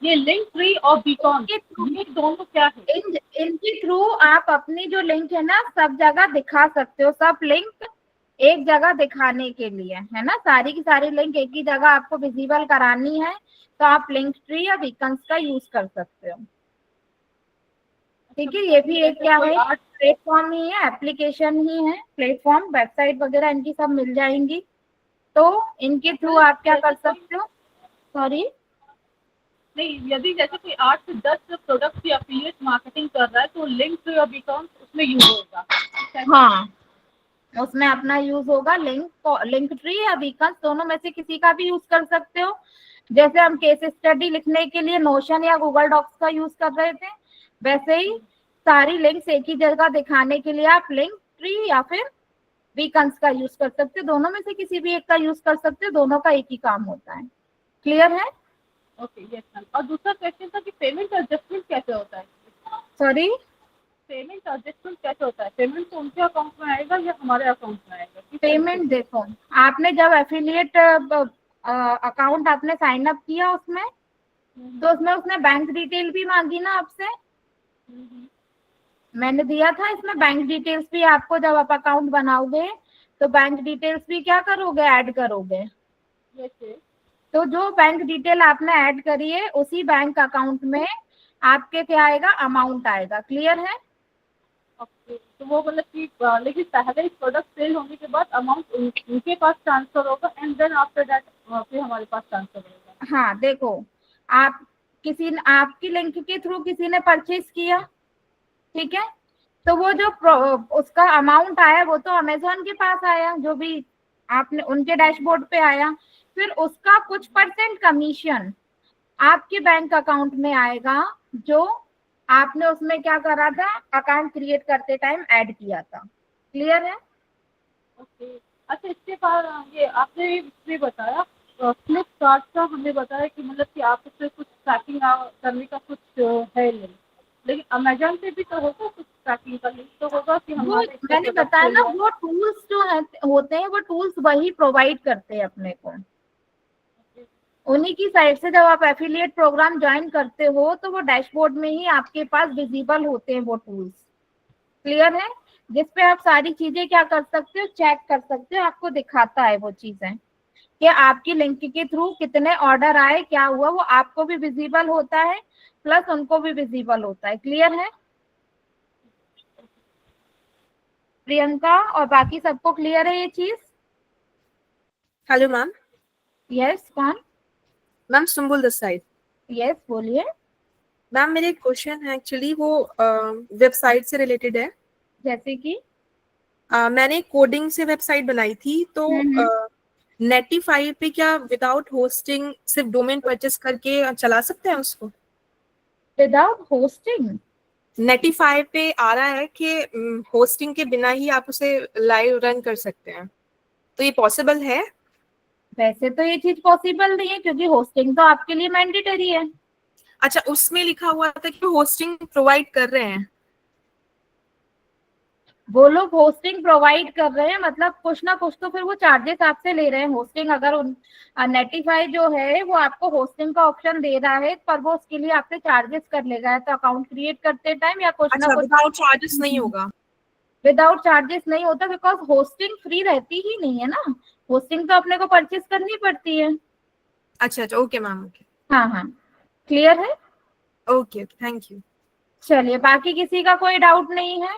ये लिंक ट्री और बीकॉन, इनके थ्रू ये दोनों क्या है? इनके थ्रू आप अपनी जो लिंक है ना सब जगह दिखा सकते हो, सब लिंक एक जगह दिखाने के लिए, है ना। सारी की सारी लिंक एक ही जगह आपको विजिबल करानी है, तो आप लिंक ट्री या बीकन्स का यूज कर सकते हो। अच्छा, ठीक है, ये मतलब भी एक जैसे क्या कोई है, आर्ट। प्लेटफॉर्म ही है, एप्लीकेशन ही है, प्लेटफॉर्म, वेबसाइट वगैरह इनकी सब मिल जाएंगी, तो इनके थ्रू मतलब आप क्या कर जैसे कोई, सकते हो। सॉरी। नहीं यदि जैसे कोई 8 से 10 प्रोडक्ट की अफिलिएट मार्केटिंग कर रहा है तो लिंक ट्री और बीकॉन उसमें यूज होगा, ऐसा? हाँ, उसमें अपना यूज होगा, लिंक ट्री या बीकन्स दोनों में से किसी का भी यूज कर सकते हो। जैसे हम केस स्टडी लिखने के लिए नोशन या गूगल डॉक्स का यूज कर रहे थे, वैसे ही सारी लिंक्स एक ही जगह दिखाने के लिए आप लिंक ट्री या फिर बीकन्स का यूज कर सकते हो। दोनों में से किसी भी एक का यूज कर सकते हो, दोनों का एक ही काम होता है। क्लियर है? Okay, yes ma'am. और दूसरा क्वेश्चन था कि पेमेंट एडजस्टमेंट कैसे होता है? सॉरी। पेमेंट एडजस्टमेंट कैसे होता है? पेमेंट तो उनके अकाउंट में आएगा या हमारे अकाउंट में आएगा, किस तरीके पेमेंट से? देखो, आपने जब एफिलिएट अकाउंट आपने साइन अप किया उसमें, तो उसमें उसने बैंक डिटेल भी मांगी ना आपसे। मैंने दिया था इसमें बैंक डिटेल्स भी आपको, जब आप अकाउंट बनाओगे तो बैंक डिटेल्स भी क्या करोगे, ऐड करोगे। जैसे तो जो बैंक डिटेल आपने ऐड करी है उसी बैंक अकाउंट में आपके क्या आएगा, अमाउंट आएगा। क्लियर है? ओके, तो वो मतलब कि लेकिन पहले ही प्रोडक्ट सेल होने के बाद अमाउंट उनके पास ट्रांसफर होगा एंड देन आफ्टर दैट फिर हमारे पास ट्रांसफर होगा। हाँ देखो, आप किसी ने आपकी लिंक के थ्रू किसी ने परचेज किया, ठीक है, तो वो जो उसका अमाउंट आया वो तो अमेजोन के पास आया, जो भी आपने उनके डैशबोर्ड पे आया, फिर उसका कुछ परसेंट कमीशन आपके बैंक अकाउंट में आएगा, जो आपने उसमें क्या करा था, अकाउंट क्रिएट करते टाइम ऐड किया था। क्लियर है? ओके। अच्छा, इसके बाद ये आपने भी बताया फ्लिपकार्ट का, हमें बताया कि मतलब कि आप उससे कुछ ट्रैकिंग करने का कुछ है लिंक, लेकिन अमेजोन पे भी तो होगा कुछ ट्रैकिंग का लिंक तो होगा कि वो हमारे इतने मैंने प्रोडक्ट बताया सेल ना, हुआ है। वो टूल्स जो है होते हैं, वो टूल्स वही प्रोवाइड करते हैं अपने को। उन्हीं की साइड से जब आप एफिलिएट प्रोग्राम ज्वाइन करते हो तो वो डैशबोर्ड में ही आपके पास विजिबल होते हैं वो टूल्स। क्लियर है? जिसपे आप सारी चीजें क्या कर सकते हो, चेक कर सकते हो, आपको दिखाता है वो चीजें कि आपकी लिंक के थ्रू कितने ऑर्डर आए, क्या हुआ, वो आपको भी विजिबल होता है, प्लस उनको भी विजिबल होता है। क्लियर है प्रियंका? और बाकी सबको क्लियर है ये चीज? Hello ma'am. यस, कौन? Ma'am Sumbul this side. Yes, बोलिए। मैम मेरे क्वेश्चन है, एक्चुअली वो वेबसाइट से रिलेटेड है। जैसे कि मैंने कोडिंग से वेबसाइट बनाई थी, तो हम्म, नेटिफाई पे क्या विदाउट होस्टिंग सिर्फ डोमेन परचेस करके चला सकते हैं उसको? Without hosting? नेटिफाई पे आ रहा है कि होस्टिंग के बिना ही आप उसे लाइव रन कर सकते हैं, तो ये पॉसिबल है? वैसे तो ये चीज पॉसिबल नहीं है, क्योंकि होस्टिंग तो आपके लिए मैंडेटरी है। अच्छा, उसमें लिखा हुआ था कि होस्टिंग प्रोवाइड कर रहे हैं। वो लोग होस्टिंग प्रोवाइड कर रहे हैं, मतलब कुछ ना कुछ तो फिर वो चार्जेस आपसे ले रहे हैं होस्टिंग। अगर उन नेटिफाई जो है वो आपको होस्टिंग का ऑप्शन दे रहा है, पर वो उसके लिए आपसे चार्जेस कर लेगा, है तो अकाउंट क्रिएट करते टाइम या कुछ ना अच्छा, कुछ। विदाउट चार्जेस नहीं होगा? विदाउट चार्जेस नहीं होता, बिकॉज होस्टिंग फ्री रहती ही नहीं है ना, होस्टिंग तो अपने को परचेस करनी पड़ती है। अच्छा अच्छा, ओके मैम, ओके। हाँ हाँ, क्लियर है? Okay, thank you. चलिए, बाकी किसी का कोई डाउट नहीं है?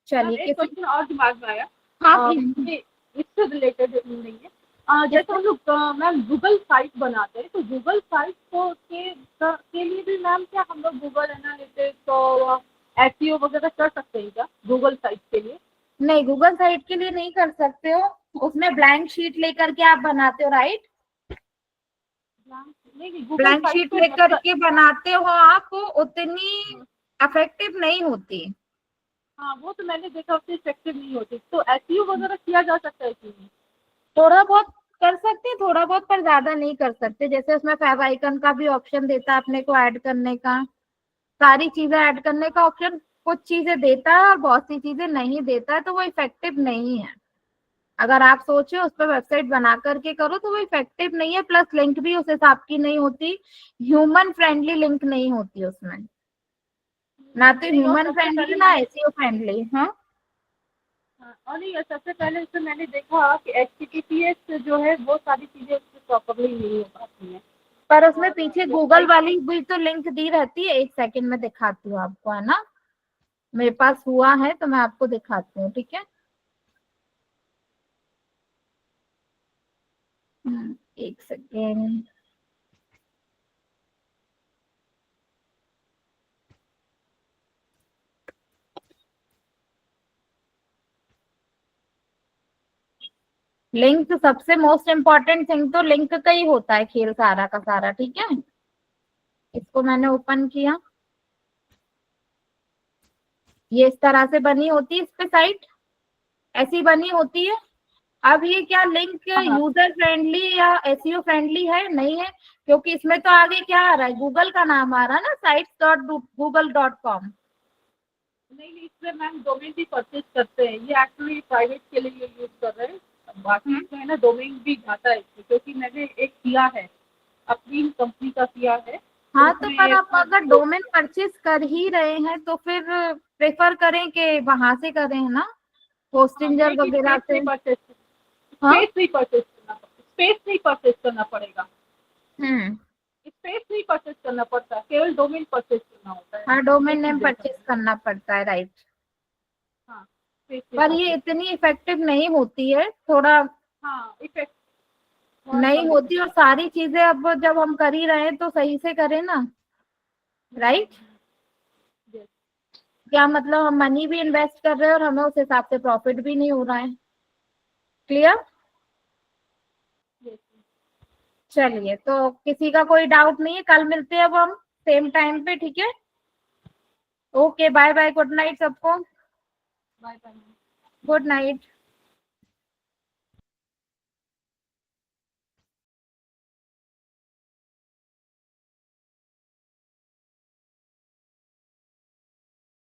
चलिए, एक क्वेश्चन और दिमाग में आया। हाँ ये इससे रिलेटेड नहीं है। जैसे हम लोग मैम गूगल साइट बनाते हैं, तो गूगल साइट के लिए भी मैम क्या हम लोग गूगल एनालिटिक्स और एसईओ वगैरह कर सकते हैं क्या गूगल साइट के लिए? नहीं, गूगल साइट के लिए नहीं कर सकते हो, उसमें ब्लैंक शीट लेकर के आप बनाते हो, राइट? नहीं, गूगल ब्लैंक साइट शीट पे लेकर मतलब के बनाते हो आप, उतनी इफेक्टिव नहीं होती। हाँ, वो तो मैंने देखा, उतनी इफेक्टिव नहीं होती। तो एसईओ वगैरह किया जा सकता है कि नहीं? थोड़ा बहुत कर सकते हैं, थोड़ा बहुत, पर ज्यादा नहीं कर सकते। जैसे उसमें फेव आइकन का भी ऑप्शन देता है अपने को ऐड करने का, सारी चीजें ऐड करने का ऑप्शन कुछ चीजें देता है और बहुत सी चीजें नहीं देता है, तो वो इफेक्टिव नहीं है। अगर आप सोचो उस पर वेबसाइट बना करके करो तो वो इफेक्टिव नहीं है, प्लस लिंक भी उस हिसाब की नहीं होती, ह्यूमन फ्रेंडली लिंक नहीं होती उसमें, ना तो नहीं, और ह्यूमन सबसे फ्रेंडली पहले ना मैंने एसईओ फ्रेंडली। हाँ, और नहीं, सबसे पहले इसमें मैंने देखा कि HTTPS जो है वो सारी चीज़ें उसमें प्रॉपरली नहीं हो पाती हैं। पर उसमें और पीछे गूगल वेबसाइट वाली भी तो लिंक दी रहती है। एक सेकंड में दिखाती हूँ आपको, है ना, मेरे पास हुआ है तो मैं आपको दिखाती हूँ, ठीक है? एक सेकेंड। लिंक सबसे मोस्ट इम्पोर्टेंट थिंग तो लिंक का ही होता है, खेल सारा का सारा, ठीक है? इसको मैंने ओपन किया, ये इस तरह से बनी होती है, इस पे साइट ऐसी बनी होती है। अब ये क्या लिंक हाँ, यूजर फ्रेंडली या एसईओ फ्रेंडली है? नहीं है, क्योंकि इसमें तो आगे क्या आ रहा है, गूगल का नाम आ रहा है ना, sites.google.com। नहीं, इसमें मैम डोमेन भी परचेज करते हैं। ये एक्चुअली प्राइवेट के लिए यूज़ कर रहे हैं। बाकी जो है ना डोमेन भी जाता है इसमें, क्योंकि मैंने एक किया है, अपनी कंपनी का किया है। तो हाँ, तो पर उसमें आप अगर डोमेन परचेज कर ही रहे हैं तो फिर प्रेफर करें कि वहां से करें, है ना, होस्टिंजर नहीं, वगैरह स्पेस से। नहीं परचेज हाँ, स्पेस नहीं परचेज करना पड़ेगा। हम्म, स्पेस नहीं परचेज करना पड़ता, केवल डोमेन परचेज करना होता है। हाँ, ये डोमेन चीज़ नेम देखा परचेज है। करना पड़ता है, राइट? हाँ, स्पेस नहीं पर ये परचेज इतनी इफेक्टिव नहीं होती है, थोड़ा हाँ, इफेक्ट बहुत नहीं कम होती। और इफेक्ट। सारी चीजें अब जब हम कर ही रहे हैं तो सही से करें ना, राइट? यस, क्या मतलब, हम मनी भी इन्वेस्ट कर रहे हैं और हमें उस हिसाब से प्रॉफिट भी नहीं हो रहा है। क्लियर? यस। चलिए, तो किसी का कोई डाउट नहीं है, कल मिलते हैं अब हम सेम टाइम पे, ठीक है? Okay, bye bye, good night सबको। Bye bye. Good night.